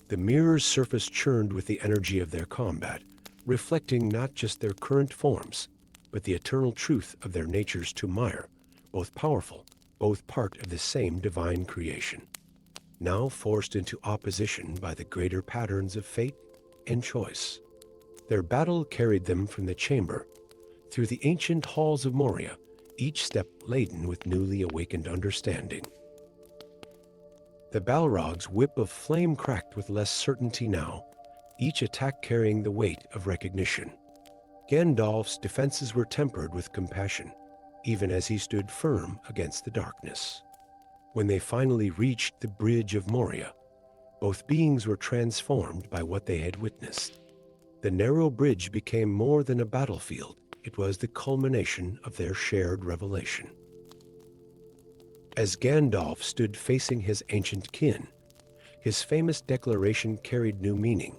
The mirror's surface churned with the energy of their combat, reflecting not just their current forms, but the eternal truth of their natures to mire, both powerful, both part of the same divine creation. Now forced into opposition by the greater patterns of fate and choice. Their battle carried them from the chamber, through the ancient halls of Moria, each step laden with newly awakened understanding. The Balrog's whip of flame cracked with less certainty now, each attack carrying the weight of recognition. Gandalf's defenses were tempered with compassion, even as he stood firm against the darkness. When they finally reached the bridge of Moria, both beings were transformed by what they had witnessed. The narrow bridge became more than a battlefield. It was the culmination of their shared revelation. As Gandalf stood facing his ancient kin, his famous declaration carried new meaning.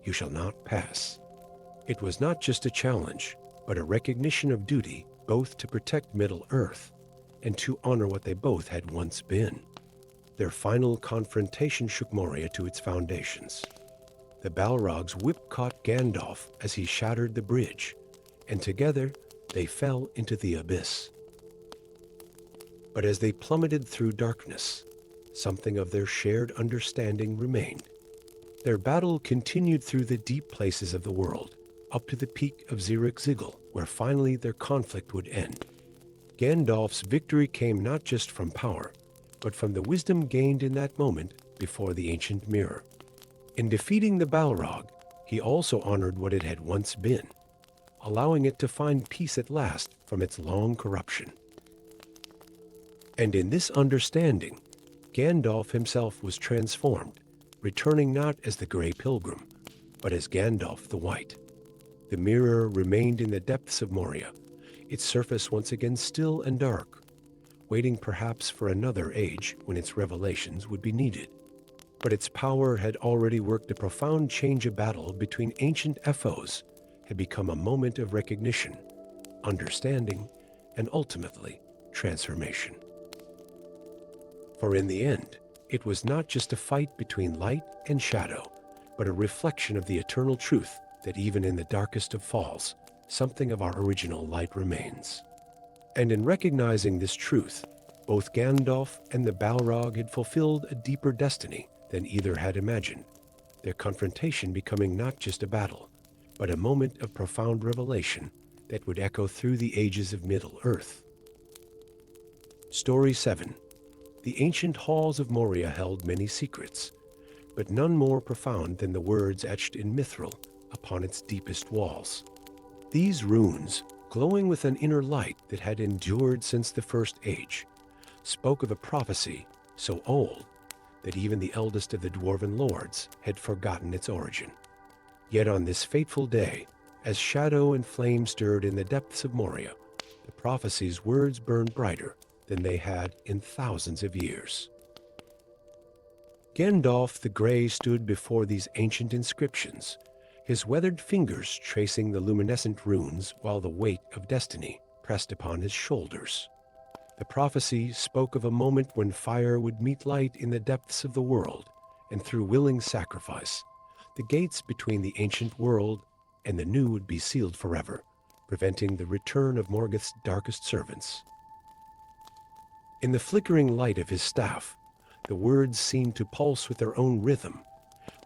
"You shall not pass." It was not just a challenge, but a recognition of duty, both to protect Middle-earth and to honor what they both had once been. Their final confrontation shook Moria to its foundations. The Balrog's whip caught Gandalf as he shattered the bridge, and together they fell into the abyss. But as they plummeted through darkness, something of their shared understanding remained. Their battle continued through the deep places of the world, up to the peak of Zirek-Zigil, where finally their conflict would end. Gandalf's victory came not just from power, but from the wisdom gained in that moment before the ancient mirror. In defeating the Balrog, he also honored what it had once been, allowing it to find peace at last from its long corruption. And in this understanding, Gandalf himself was transformed, returning not as the Grey Pilgrim, but as Gandalf the White. The mirror remained in the depths of Moria, its surface once again still and dark, waiting perhaps for another age when its revelations would be needed. But its power had already worked a profound change. Of battle between ancient foes had become a moment of recognition, understanding, and ultimately transformation. For in the end, it was not just a fight between light and shadow, but a reflection of the eternal truth that even in the darkest of falls, something of our original light remains. And in recognizing this truth, both Gandalf and the Balrog had fulfilled a deeper destiny than either had imagined, their confrontation becoming not just a battle, but a moment of profound revelation that would echo through the ages of Middle-earth. Story 7. The ancient halls of Moria held many secrets, but none more profound than the words etched in mithril upon its deepest walls. These runes, glowing with an inner light that had endured since the First Age, spoke of a prophecy so old that even the eldest of the dwarven lords had forgotten its origin. Yet on this fateful day, as shadow and flame stirred in the depths of Moria, the prophecy's words burned brighter than they had in thousands of years. Gandalf the Grey stood before these ancient inscriptions, his weathered fingers tracing the luminescent runes while the weight of destiny pressed upon his shoulders. The prophecy spoke of a moment when fire would meet light in the depths of the world, and through willing sacrifice, the gates between the ancient world and the new would be sealed forever, preventing the return of Morgoth's darkest servants. In the flickering light of his staff, the words seemed to pulse with their own rhythm.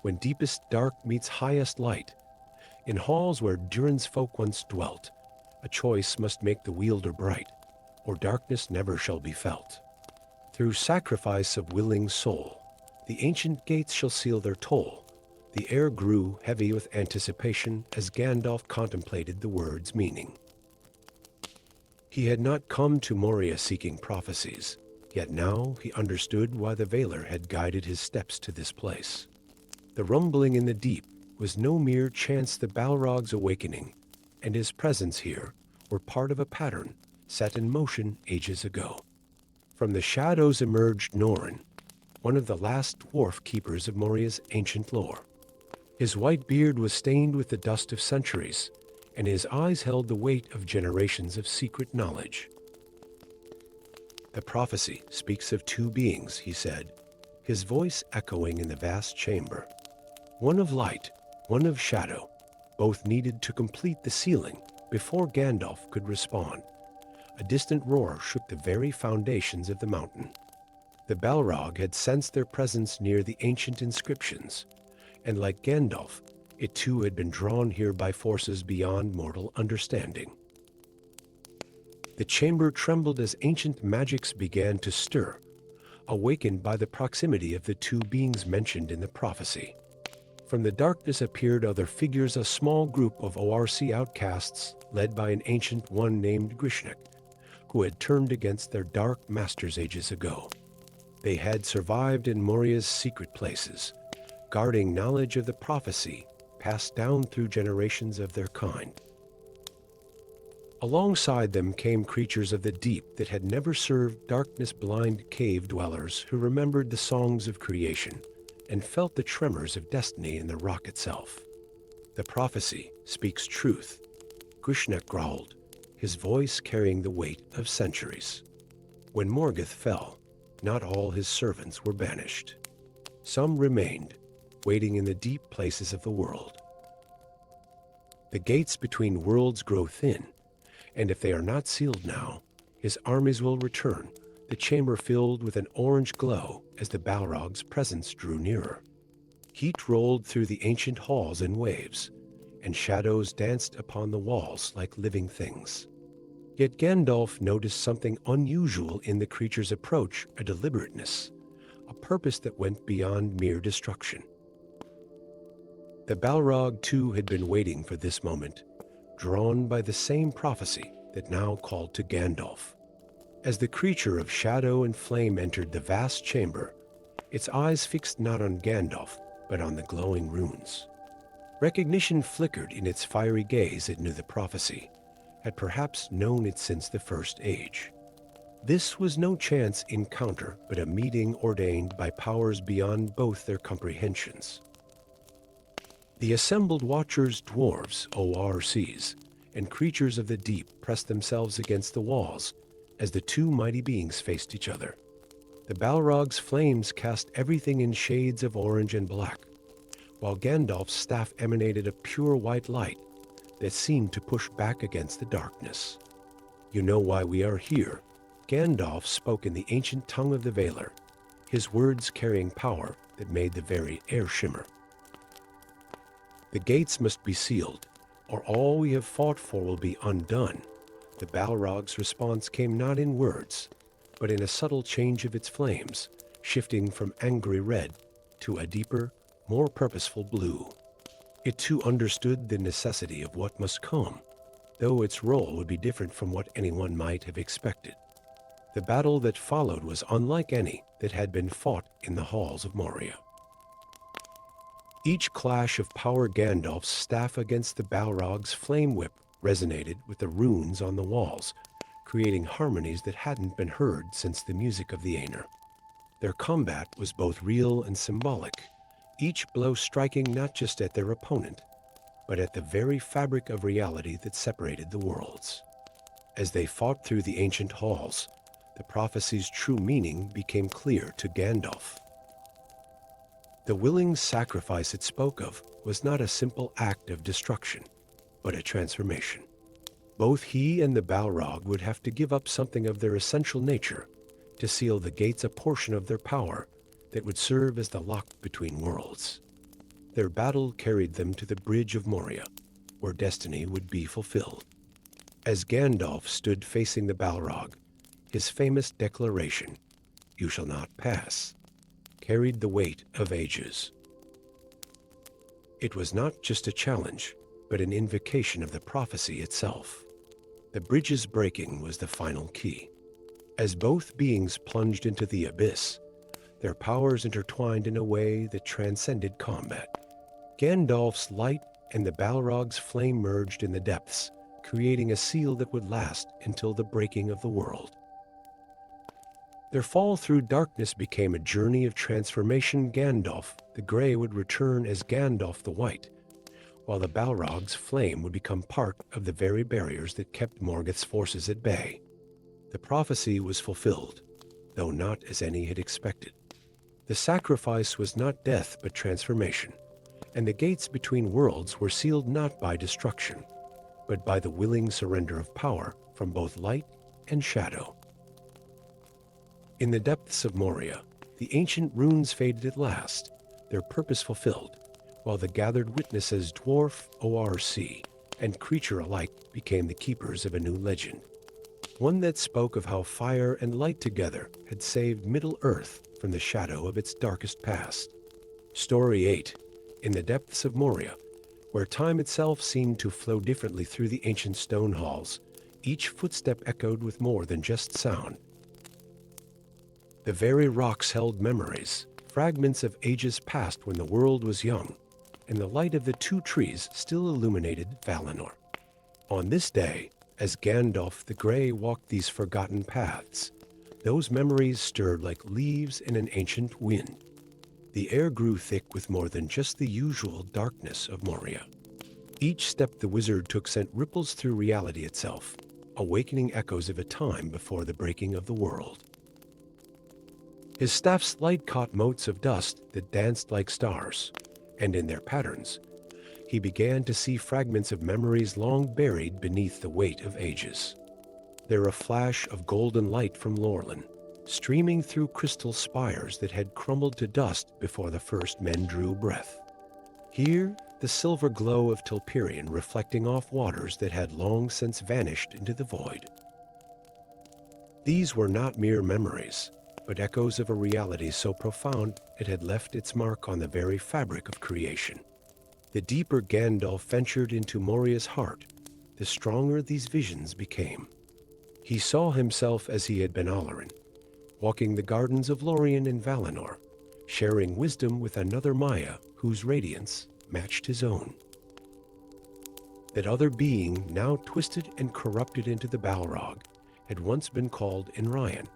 When deepest dark meets highest light, in halls where Durin's folk once dwelt, a choice must make the wielder bright, or darkness never shall be felt. Through sacrifice of willing soul, the ancient gates shall seal their toll. The air grew heavy with anticipation as Gandalf contemplated the words' meaning. He had not come to Moria seeking prophecies, yet now he understood why the Valar had guided his steps to this place. The rumbling in the deep was no mere chance. The Balrog's awakening and his presence here were part of a pattern set in motion ages ago. From the shadows emerged Norrin, one of the last dwarf keepers of Moria's ancient lore. His white beard was stained with the dust of centuries, and his eyes held the weight of generations of secret knowledge. The prophecy speaks of two beings, he said, his voice echoing in the vast chamber. One of light, one of shadow, both needed to complete the sealing before Gandalf could respond. A distant roar shook the very foundations of the mountain. The Balrog had sensed their presence near the ancient inscriptions, and like Gandalf, it too had been drawn here by forces beyond mortal understanding. The chamber trembled as ancient magics began to stir, awakened by the proximity of the two beings mentioned in the prophecy. From the darkness appeared other figures, a small group of ORC outcasts led by an ancient one named Grishnak, who had turned against their dark masters ages ago. They had survived in Moria's secret places, guarding knowledge of the prophecy passed down through generations of their kind. Alongside them came creatures of the deep that had never served darkness-blind cave dwellers who remembered the songs of creation and felt the tremors of destiny in the rock itself. The prophecy speaks truth, Grishnak growled, his voice carrying the weight of centuries. When Morgoth fell, not all his servants were banished. Some remained, waiting in the deep places of the world. The gates between worlds grow thin, and if they are not sealed now, his armies will return, the chamber filled with an orange glow as the Balrog's presence drew nearer. Heat rolled through the ancient halls in waves, and shadows danced upon the walls like living things. Yet Gandalf noticed something unusual in the creature's approach, a deliberateness, a purpose that went beyond mere destruction. The Balrog too had been waiting for this moment, drawn by the same prophecy that now called to Gandalf. As the creature of shadow and flame entered the vast chamber, its eyes fixed not on Gandalf, but on the glowing runes. Recognition flickered in its fiery gaze. It knew the prophecy, had perhaps known it since the First Age. This was no chance encounter, but a meeting ordained by powers beyond both their comprehensions. The assembled watchers, dwarves, ORCs, and creatures of the deep pressed themselves against the walls as the two mighty beings faced each other. The Balrog's flames cast everything in shades of orange and black, while Gandalf's staff emanated a pure white light that seemed to push back against the darkness. "You know why we are here," Gandalf spoke in the ancient tongue of the Valar, his words carrying power that made the very air shimmer. "The gates must be sealed, or all we have fought for will be undone." The Balrog's response came not in words, but in a subtle change of its flames, shifting from angry red to a deeper, more purposeful blue. It too understood the necessity of what must come, though its role would be different from what anyone might have expected. The battle that followed was unlike any that had been fought in the halls of Moria. Each clash of power, Gandalf's staff against the Balrog's flame whip, resonated with the runes on the walls, creating harmonies that hadn't been heard since the music of the Aenir. Their combat was both real and symbolic, each blow striking not just at their opponent, but at the very fabric of reality that separated the worlds. As they fought through the ancient halls, the prophecy's true meaning became clear to Gandalf. The willing sacrifice it spoke of was not a simple act of destruction, but a transformation. Both he and the Balrog would have to give up something of their essential nature to seal the gates, a portion of their power that would serve as the lock between worlds. Their battle carried them to the bridge of Moria, where destiny would be fulfilled. As Gandalf stood facing the Balrog, his famous declaration, "You shall not pass," carried the weight of ages. It was not just a challenge, but an invocation of the prophecy itself. The bridge's breaking was the final key. As both beings plunged into the abyss, their powers intertwined in a way that transcended combat. Gandalf's light and the Balrog's flame merged in the depths, creating a seal that would last until the breaking of the world. Their fall through darkness became a journey of transformation. Gandalf the Grey would return as Gandalf the White, while the Balrog's flame would become part of the very barriers that kept Morgoth's forces at bay. The prophecy was fulfilled, though not as any had expected. The sacrifice was not death but transformation, and the gates between worlds were sealed not by destruction, but by the willing surrender of power from both light and shadow. In the depths of Moria, the ancient runes faded at last, their purpose fulfilled, while the gathered witnesses, dwarf, ORC, and creature alike, became the keepers of a new legend. One that spoke of how fire and light together had saved Middle-earth from the shadow of its darkest past. Story 8. In the depths of Moria, where time itself seemed to flow differently through the ancient stone halls, each footstep echoed with more than just sound. The very rocks held memories, fragments of ages past when the world was young, and the light of the two trees still illuminated Valinor. On this day, as Gandalf the Grey walked these forgotten paths, those memories stirred like leaves in an ancient wind. The air grew thick with more than just the usual darkness of Moria. Each step the wizard took sent ripples through reality itself, awakening echoes of a time before the breaking of the world. His staff's light caught motes of dust that danced like stars, and in their patterns, he began to see fragments of memories long buried beneath the weight of ages. There a flash of golden light from Lorelin, streaming through crystal spires that had crumbled to dust before the first men drew breath. Here, the silver glow of Telperion reflecting off waters that had long since vanished into the void. These were not mere memories, but echoes of a reality so profound it had left its mark on the very fabric of creation. The deeper Gandalf ventured into Moria's heart, the stronger these visions became. He saw himself as he had been Olorin, walking the gardens of Lorien and Valinor, sharing wisdom with another Maya whose radiance matched his own. That other being, now twisted and corrupted into the Balrog, had once been called Inrion,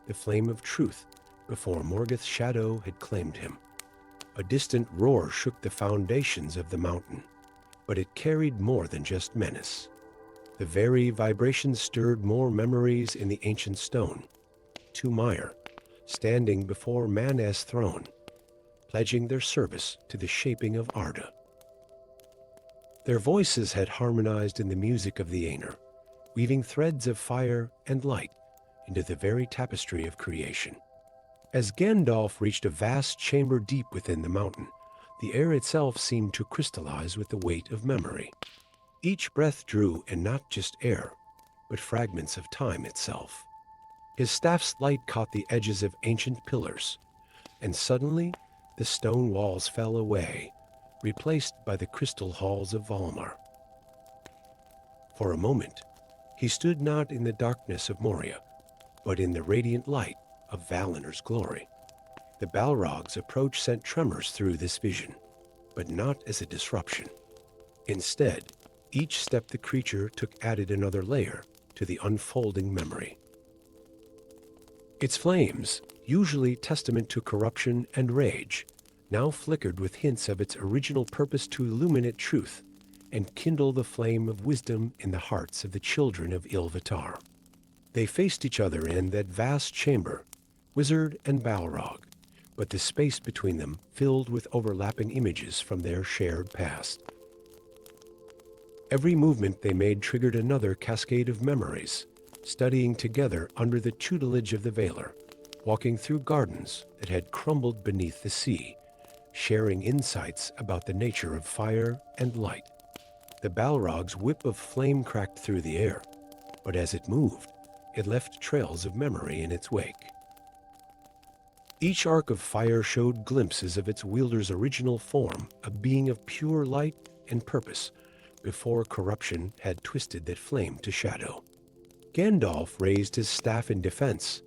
the flame of truth, before Morgoth's shadow had claimed him. A distant roar shook the foundations of the mountain, but it carried more than just menace. The very vibration stirred more memories in the ancient stone. Two Maiar, standing before Manas's throne, pledging their service to the shaping of Arda. Their voices had harmonized in the music of the Aenir, weaving threads of fire and light into the very tapestry of creation. As Gandalf reached a vast chamber deep within the mountain, the air itself seemed to crystallize with the weight of memory. Each breath drew in not just air, but fragments of time itself. His staff's light caught the edges of ancient pillars, and suddenly the stone walls fell away, replaced by the crystal halls of Valmar. For a moment, he stood not in the darkness of Moria, but in the radiant light of Valinor's glory. The Balrog's approach sent tremors through this vision, but not as a disruption. Instead, each step the creature took added another layer to the unfolding memory. Its flames, usually testament to corruption and rage, now flickered with hints of its original purpose to illuminate truth and kindle the flame of wisdom in the hearts of the children of Ilúvatar. They faced each other in that vast chamber, wizard and Balrog, but the space between them filled with overlapping images from their shared past. Every movement they made triggered another cascade of memories, studying together under the tutelage of the Valar, walking through gardens that had crumbled beneath the sea, sharing insights about the nature of fire and light. The Balrog's whip of flame cracked through the air, but as it moved, it left trails of memory in its wake. Each arc of fire showed glimpses of its wielder's original form, a being of pure light and purpose, before corruption had twisted that flame to shadow. Gandalf raised his staff in defense,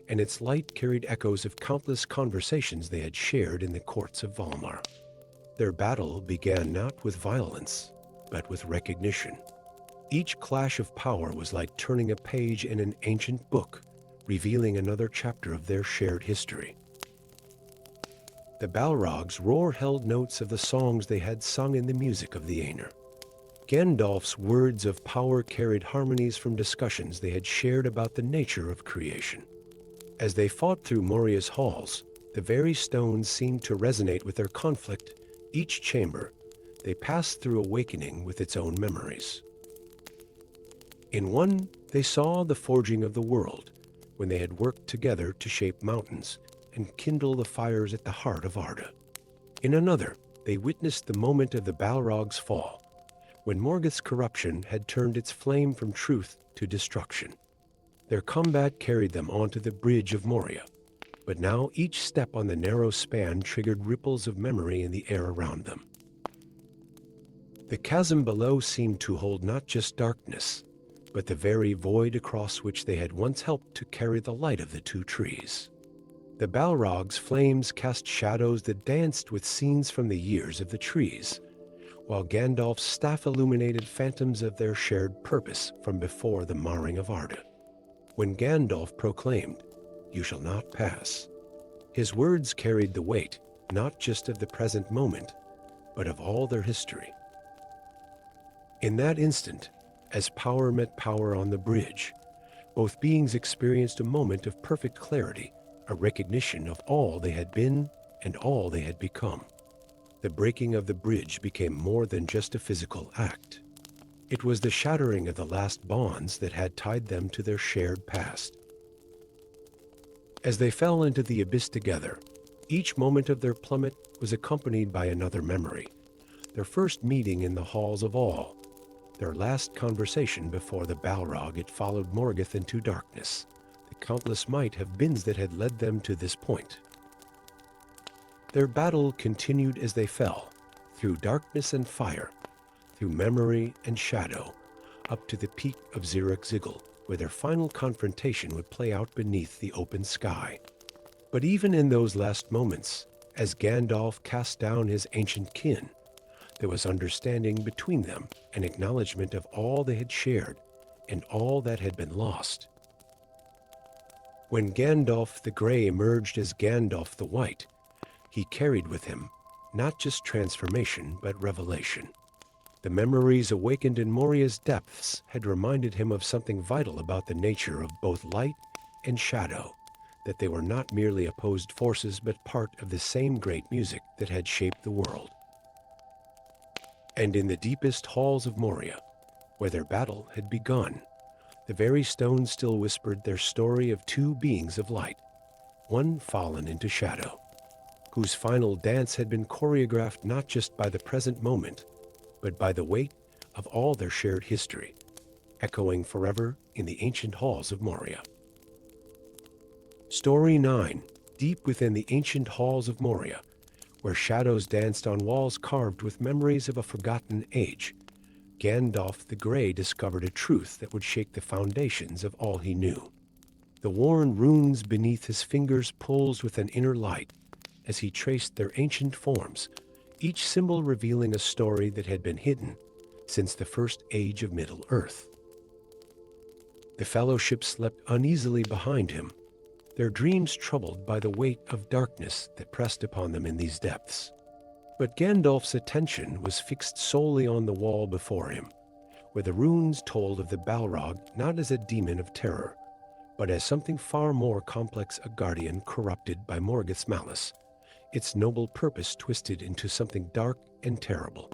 and its light carried echoes of countless conversations they had shared in the courts of Valmar. Their battle began not with violence, but with recognition. Each clash of power was like turning a page in an ancient book, revealing another chapter of their shared history. The Balrog's roar held notes of the songs they had sung in the music of the Aenir. Gandalf's words of power carried harmonies from discussions they had shared about the nature of creation. As they fought through Moria's halls, the very stones seemed to resonate with their conflict, Each chamber, they passed through awakening with its own memories. In one, they saw the forging of the world, when they had worked together to shape mountains and kindle the fires at the heart of Arda. In another, they witnessed the moment of the Balrog's fall, when Morgoth's corruption had turned its flame from truth to destruction. Their combat carried them onto the bridge of Moria, but now each step on the narrow span triggered ripples of memory in the air around them. The chasm below seemed to hold not just darkness, but the very void across which they had once helped to carry the light of the two trees. The Balrog's flames cast shadows that danced with scenes from the years of the trees, while Gandalf's staff illuminated phantoms of their shared purpose from before the marring of Arda. When Gandalf proclaimed, "You shall not pass," his words carried the weight, not just of the present moment, but of all their history. In that instant, as power met power on the bridge, both beings experienced a moment of perfect clarity, a recognition of all they had been and all they had become. The breaking of the bridge became more than just a physical act. It was the shattering of the last bonds that had tied them to their shared past. As they fell into the abyss together, each moment of their plummet was accompanied by another memory, their first meeting in the halls of All, their last conversation before the Balrog had followed Morgoth into darkness, the countless might-have-beens that had led them to this point. Their battle continued as they fell, through darkness and fire, through memory and shadow, up to the peak of Zirrek-Zigil, where their final confrontation would play out beneath the open sky. But even in those last moments, as Gandalf cast down his ancient kin, there was understanding between them, an acknowledgement of all they had shared and all that had been lost. When Gandalf the Grey emerged as Gandalf the White, he carried with him not just transformation but revelation. The memories awakened in Moria's depths had reminded him of something vital about the nature of both light and shadow, that they were not merely opposed forces but part of the same great music that had shaped the world. And in the deepest halls of Moria, where their battle had begun, the very stones still whispered their story of two beings of light, one fallen into shadow, whose final dance had been choreographed not just by the present moment, but by the weight of all their shared history, echoing forever in the ancient halls of Moria. Story 9, deep within the ancient halls of Moria, where shadows danced on walls carved with memories of a forgotten age, Gandalf the Grey discovered a truth that would shake the foundations of all he knew. The worn runes beneath his fingers pulsed with an inner light as he traced their ancient forms, each symbol revealing a story that had been hidden since the first age of Middle-earth. The Fellowship slept uneasily behind him, their dreams troubled by the weight of darkness that pressed upon them in these depths. But Gandalf's attention was fixed solely on the wall before him, where the runes told of the Balrog not as a demon of terror, but as something far more complex, a guardian corrupted by Morgoth's malice, its noble purpose twisted into something dark and terrible.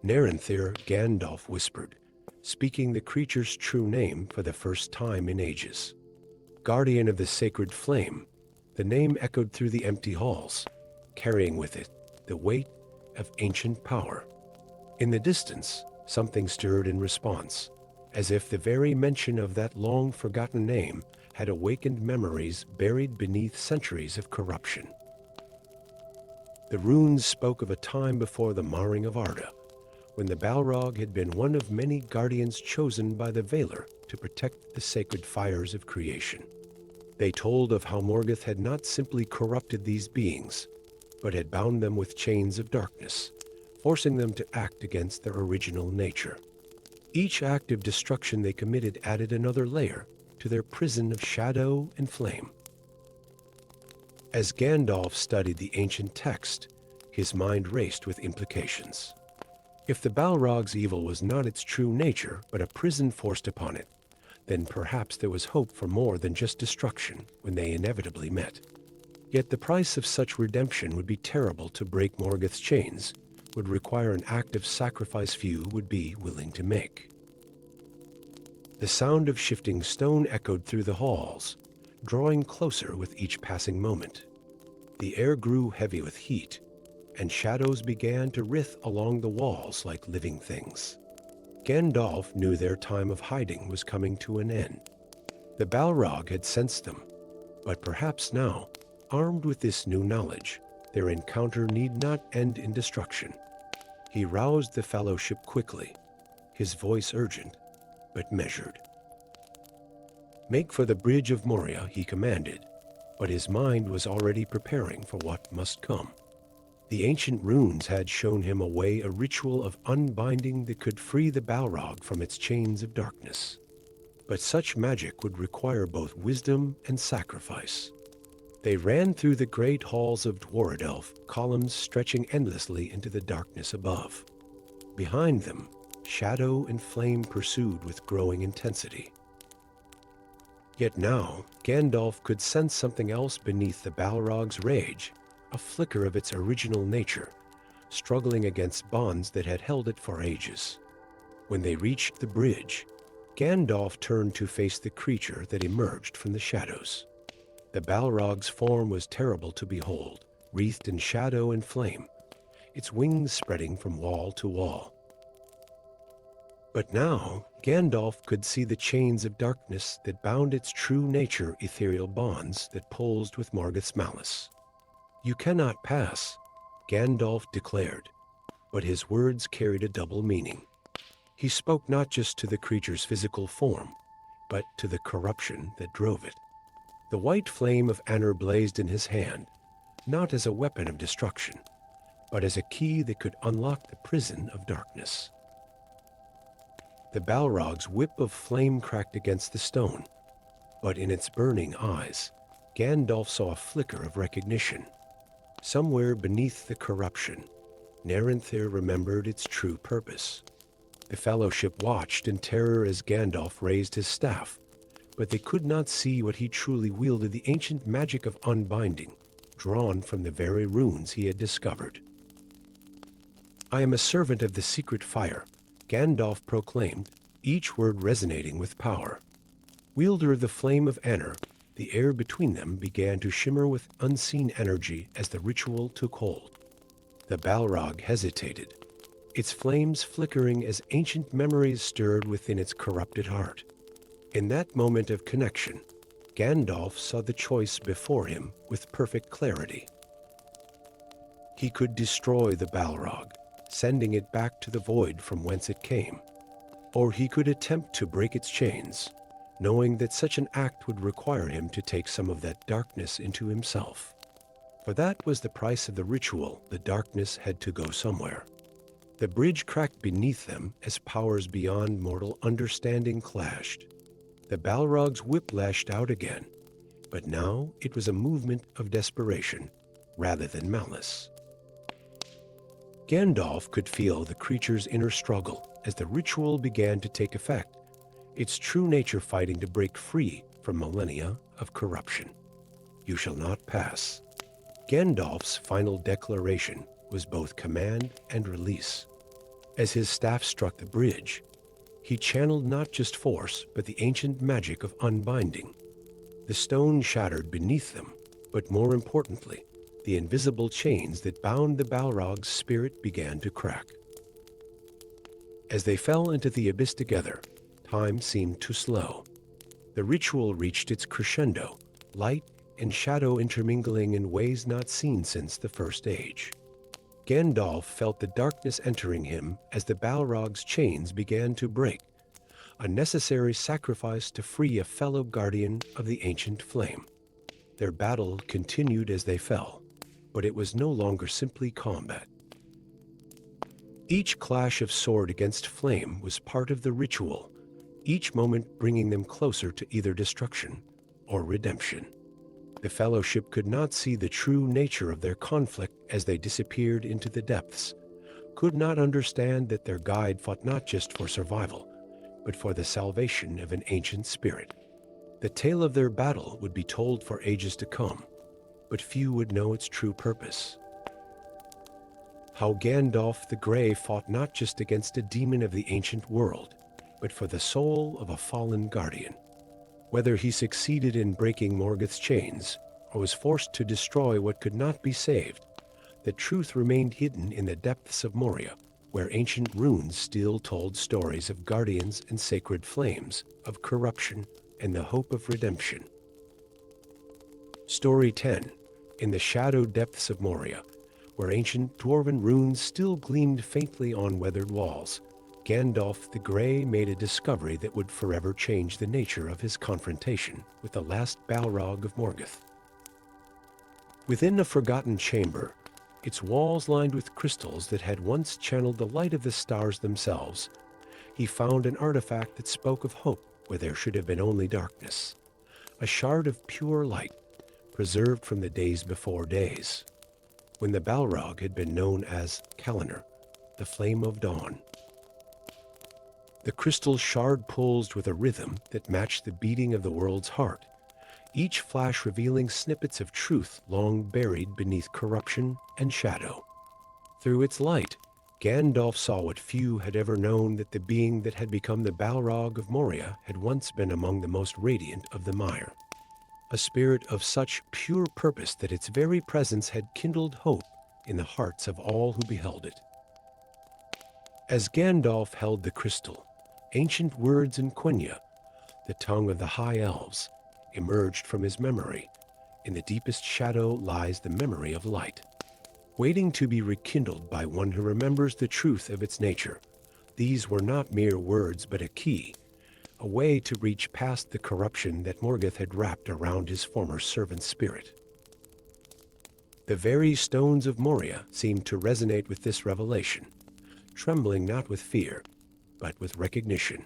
Narenthir, Gandalf whispered, speaking the creature's true name for the first time in ages. Guardian of the sacred flame, the name echoed through the empty halls, carrying with it the weight of ancient power. In the distance, something stirred in response, as if the very mention of that long-forgotten name had awakened memories buried beneath centuries of corruption. The runes spoke of a time before the marring of Arda, when the Balrog had been one of many guardians chosen by the Valar to protect the sacred fires of creation. They told of how Morgoth had not simply corrupted these beings, but had bound them with chains of darkness, forcing them to act against their original nature. Each act of destruction they committed added another layer to their prison of shadow and flame. As Gandalf studied the ancient text, his mind raced with implications. If the Balrog's evil was not its true nature, but a prison forced upon it, then perhaps there was hope for more than just destruction when they inevitably met. Yet the price of such redemption would be terrible. To break Morgoth's chains would require an act of sacrifice few would be willing to make. The sound of shifting stone echoed through the halls, drawing closer with each passing moment. The air grew heavy with heat, and shadows began to writhe along the walls like living things. Gandalf knew their time of hiding was coming to an end. The Balrog had sensed them, but perhaps now, armed with this new knowledge, their encounter need not end in destruction. He roused the fellowship quickly, his voice urgent, but measured. "Make for the bridge of Moria," he commanded, but his mind was already preparing for what must come. The ancient runes had shown him a way, a ritual of unbinding that could free the Balrog from its chains of darkness. But such magic would require both wisdom and sacrifice. They ran through the great halls of Dwarrowdelf, columns stretching endlessly into the darkness above. Behind them, shadow and flame pursued with growing intensity. Yet now, Gandalf could sense something else beneath the Balrog's rage, a flicker of its original nature, struggling against bonds that had held it for ages. When they reached the bridge, Gandalf turned to face the creature that emerged from the shadows. The Balrog's form was terrible to behold, wreathed in shadow and flame, its wings spreading from wall to wall. But now, Gandalf could see the chains of darkness that bound its true nature, ethereal bonds that pulsed with Morgoth's malice. "You cannot pass," Gandalf declared, but his words carried a double meaning. He spoke not just to the creature's physical form, but to the corruption that drove it. The white flame of Anor blazed in his hand, not as a weapon of destruction, but as a key that could unlock the prison of darkness. The Balrog's whip of flame cracked against the stone, but in its burning eyes, Gandalf saw a flicker of recognition. Somewhere beneath the corruption, Narranthir remembered its true purpose. The Fellowship watched in terror as Gandalf raised his staff, but they could not see what he truly wielded, the ancient magic of unbinding, drawn from the very runes he had discovered. "I am a servant of the secret fire," Gandalf proclaimed, each word resonating with power. Wielder of the flame of Anor, the air between them began to shimmer with unseen energy as the ritual took hold. The Balrog hesitated, its flames flickering as ancient memories stirred within its corrupted heart. In that moment of connection, Gandalf saw the choice before him with perfect clarity. He could destroy the Balrog, sending it back to the void from whence it came, or he could attempt to break its chains, knowing that such an act would require him to take some of that darkness into himself. For that was the price of the ritual. The darkness had to go somewhere. The bridge cracked beneath them as powers beyond mortal understanding clashed. The Balrog's whip lashed out again, but now it was a movement of desperation rather than malice. Gandalf could feel the creature's inner struggle as the ritual began to take effect, its true nature fighting to break free from millennia of corruption. "You shall not pass." Gandalf's final declaration was both command and release. As his staff struck the bridge, he channeled not just force, but the ancient magic of unbinding. The stone shattered beneath them, but more importantly, the invisible chains that bound the Balrog's spirit began to crack. As they fell into the abyss together, time seemed to slow. The ritual reached its crescendo, light and shadow intermingling in ways not seen since the First Age. Gandalf felt the darkness entering him as the Balrog's chains began to break, a necessary sacrifice to free a fellow guardian of the ancient flame. Their battle continued as they fell, but it was no longer simply combat. Each clash of sword against flame was part of the ritual, each moment bringing them closer to either destruction or redemption. The Fellowship could not see the true nature of their conflict as they disappeared into the depths, could not understand that their guide fought not just for survival, but for the salvation of an ancient spirit. The tale of their battle would be told for ages to come, but few would know its true purpose. How Gandalf the Grey fought not just against a demon of the ancient world, but for the soul of a fallen guardian. Whether he succeeded in breaking Morgoth's chains, or was forced to destroy what could not be saved, the truth remained hidden in the depths of Moria, where ancient runes still told stories of guardians and sacred flames, of corruption and the hope of redemption. Story 10. In the shadowed depths of Moria, where ancient dwarven runes still gleamed faintly on weathered walls, Gandalf the Grey made a discovery that would forever change the nature of his confrontation with the last Balrog of Morgoth. Within a forgotten chamber, its walls lined with crystals that had once channeled the light of the stars themselves, he found an artifact that spoke of hope where there should have been only darkness. A shard of pure light, preserved from the days before days, when the Balrog had been known as Khazad-dûm, the flame of dawn. The crystal shard pulsed with a rhythm that matched the beating of the world's heart, each flash revealing snippets of truth long buried beneath corruption and shadow. Through its light, Gandalf saw what few had ever known, that the being that had become the Balrog of Moria had once been among the most radiant of the Mire. A spirit of such pure purpose that its very presence had kindled hope in the hearts of all who beheld it. As Gandalf held the crystal, ancient words in Quenya, the tongue of the High Elves, emerged from his memory. In the deepest shadow lies the memory of light, waiting to be rekindled by one who remembers the truth of its nature. These were not mere words, but a key, a way to reach past the corruption that Morgoth had wrapped around his former servant's spirit. The very stones of Moria seemed to resonate with this revelation, trembling not with fear, but with recognition.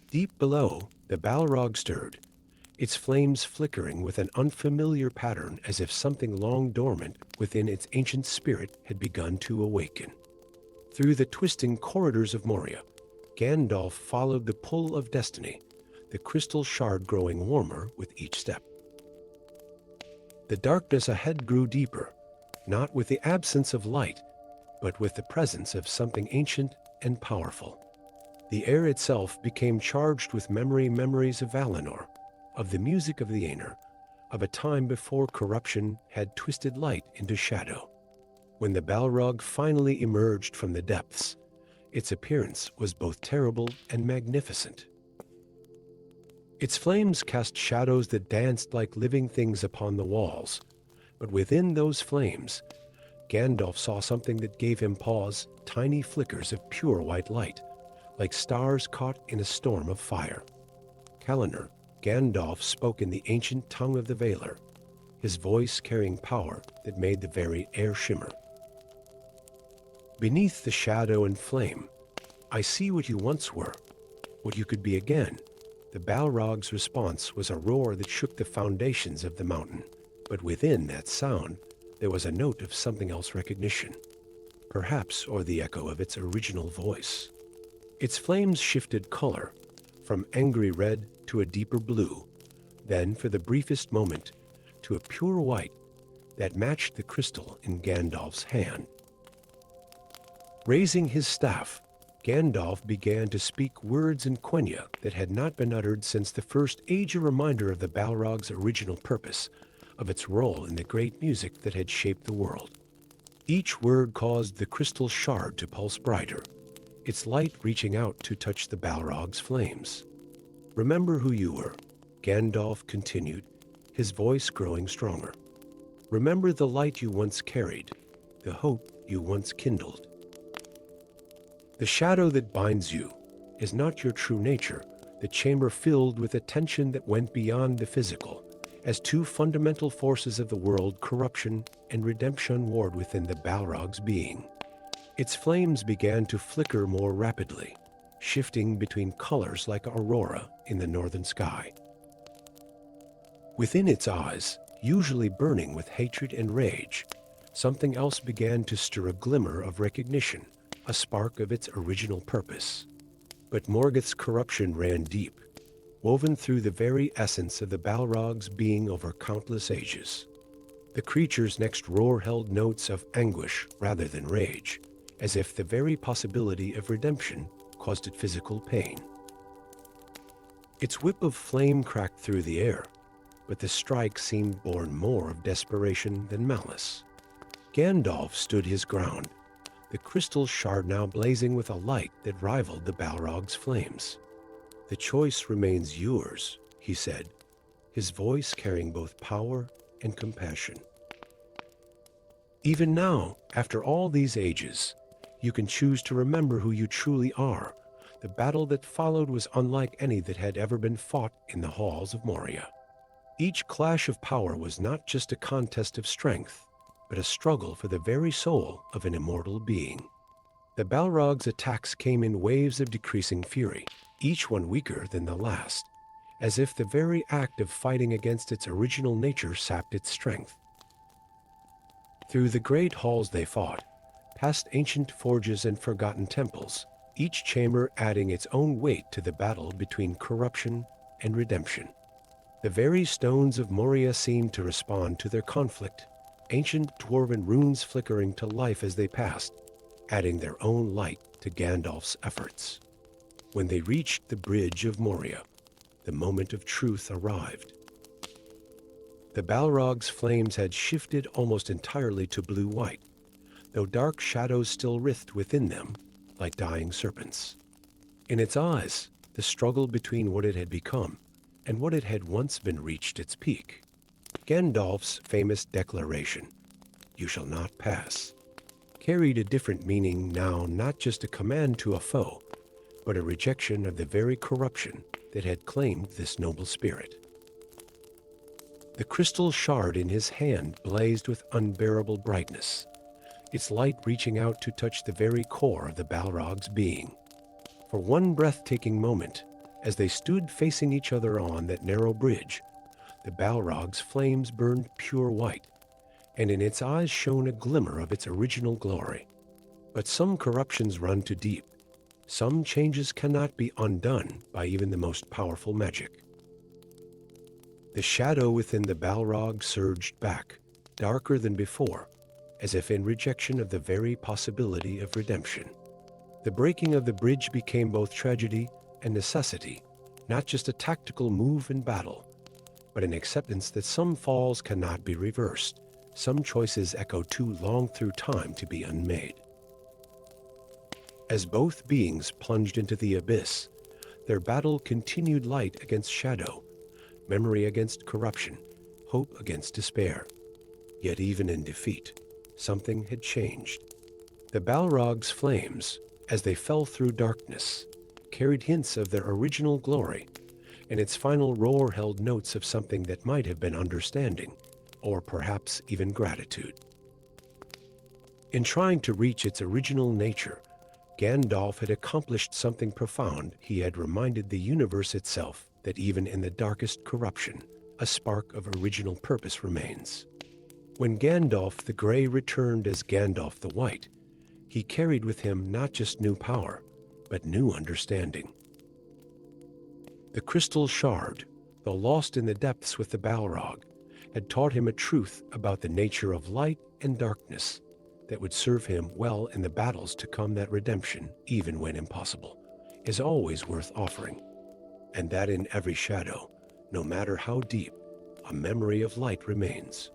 Deep below, the Balrog stirred, its flames flickering with an unfamiliar pattern, as if something long dormant within its ancient spirit had begun to awaken. Through the twisting corridors of Moria, Gandalf followed the pull of destiny, the crystal shard growing warmer with each step. The darkness ahead grew deeper, not with the absence of light, but with the presence of something ancient and powerful. The air itself became charged with memories of Valinor, of the music of the Aenir, of a time before corruption had twisted light into shadow. When the Balrog finally emerged from the depths, its appearance was both terrible and magnificent. Its flames cast shadows that danced like living things upon the walls, but within those flames, Gandalf saw something that gave him pause, tiny flickers of pure white light, like stars caught in a storm of fire. Khazad-dûm, Gandalf spoke in the ancient tongue of the Valar, his voice carrying power that made the very air shimmer. Beneath the shadow and flame, I see what you once were, what you could be again. The Balrog's response was a roar that shook the foundations of the mountain, but within that sound, there was a note of something else: recognition, perhaps, or the echo of its original voice. Its flames shifted color, from angry red to a deeper blue, then, for the briefest moment, to a pure white that matched the crystal in Gandalf's hand. Raising his staff, Gandalf began to speak words in Quenya that had not been uttered since the first age, a reminder of the Balrog's original purpose, of its role in the great music that had shaped the world. Each word caused the crystal shard to pulse brighter, its light reaching out to touch the Balrog's flames. Remember who you were, Gandalf continued, his voice growing stronger. Remember the light you once carried, the hope you once kindled. The shadow that binds you is not your true nature, the chamber filled with a tension that went beyond the physical, as two fundamental forces of the world, corruption and redemption, warred within the Balrog's being. Its flames began to flicker more rapidly, shifting between colors like aurora in the northern sky. Within its eyes, usually burning with hatred and rage, something else began to stir, a glimmer of recognition, a spark of its original purpose. But Morgoth's corruption ran deep, woven through the very essence of the Balrog's being over countless ages. The creature's next roar held notes of anguish rather than rage, as if the very possibility of redemption caused it physical pain. Its whip of flame cracked through the air, but the strike seemed born more of desperation than malice. Gandalf stood his ground, the crystal shard now blazing with a light that rivaled the Balrog's flames. "The choice remains yours," he said, his voice carrying both power and compassion. "Even now, after all these ages, you can choose to remember who you truly are. The battle that followed was unlike any that had ever been fought in the halls of Moria. Each clash of power was not just a contest of strength, but a struggle for the very soul of an immortal being. The Balrog's attacks came in waves of decreasing fury, each one weaker than the last, as if the very act of fighting against its original nature sapped its strength. Through the great halls they fought, past ancient forges and forgotten temples, each chamber adding its own weight to the battle between corruption and redemption. The very stones of Moria seemed to respond to their conflict, ancient dwarven runes flickering to life as they passed, adding their own light to Gandalf's efforts. When they reached the bridge of Moria, the moment of truth arrived. The Balrog's flames had shifted almost entirely to blue-white, though dark shadows still writhed within them like dying serpents. In its eyes, the struggle between what it had become and what it had once been reached its peak. Gandalf's famous declaration, "You shall not pass," carried a different meaning now, not just a command to a foe, but a rejection of the very corruption that had claimed this noble spirit. The crystal shard in his hand blazed with unbearable brightness, its light reaching out to touch the very core of the Balrog's being. For one breathtaking moment, as they stood facing each other on that narrow bridge, the Balrog's flames burned pure white, and in its eyes shone a glimmer of its original glory. But some corruptions run too deep. Some changes cannot be undone by even the most powerful magic. The shadow within the Balrog surged back, darker than before, as if in rejection of the very possibility of redemption. The breaking of the bridge became both tragedy and necessity, not just a tactical move in battle, but an acceptance that some falls cannot be reversed, some choices echo too long through time to be unmade. As both beings plunged into the abyss, their battle continued, light against shadow, memory against corruption, hope against despair. Yet even in defeat, something had changed. The Balrog's flames, as they fell through darkness, carried hints of their original glory, and its final roar held notes of something that might have been understanding, or perhaps even gratitude. In trying to reach its original nature, Gandalf had accomplished something profound. He had reminded the universe itself that even in the darkest corruption, a spark of original purpose remains. When Gandalf the Grey returned as Gandalf the White, he carried with him not just new power, but new understanding. The crystal shard, though lost in the depths with the Balrog, had taught him a truth about the nature of light and darkness that would serve him well in the battles to come. That redemption, even when impossible, is always worth offering, and that in every shadow, no matter how deep, a memory of light remains.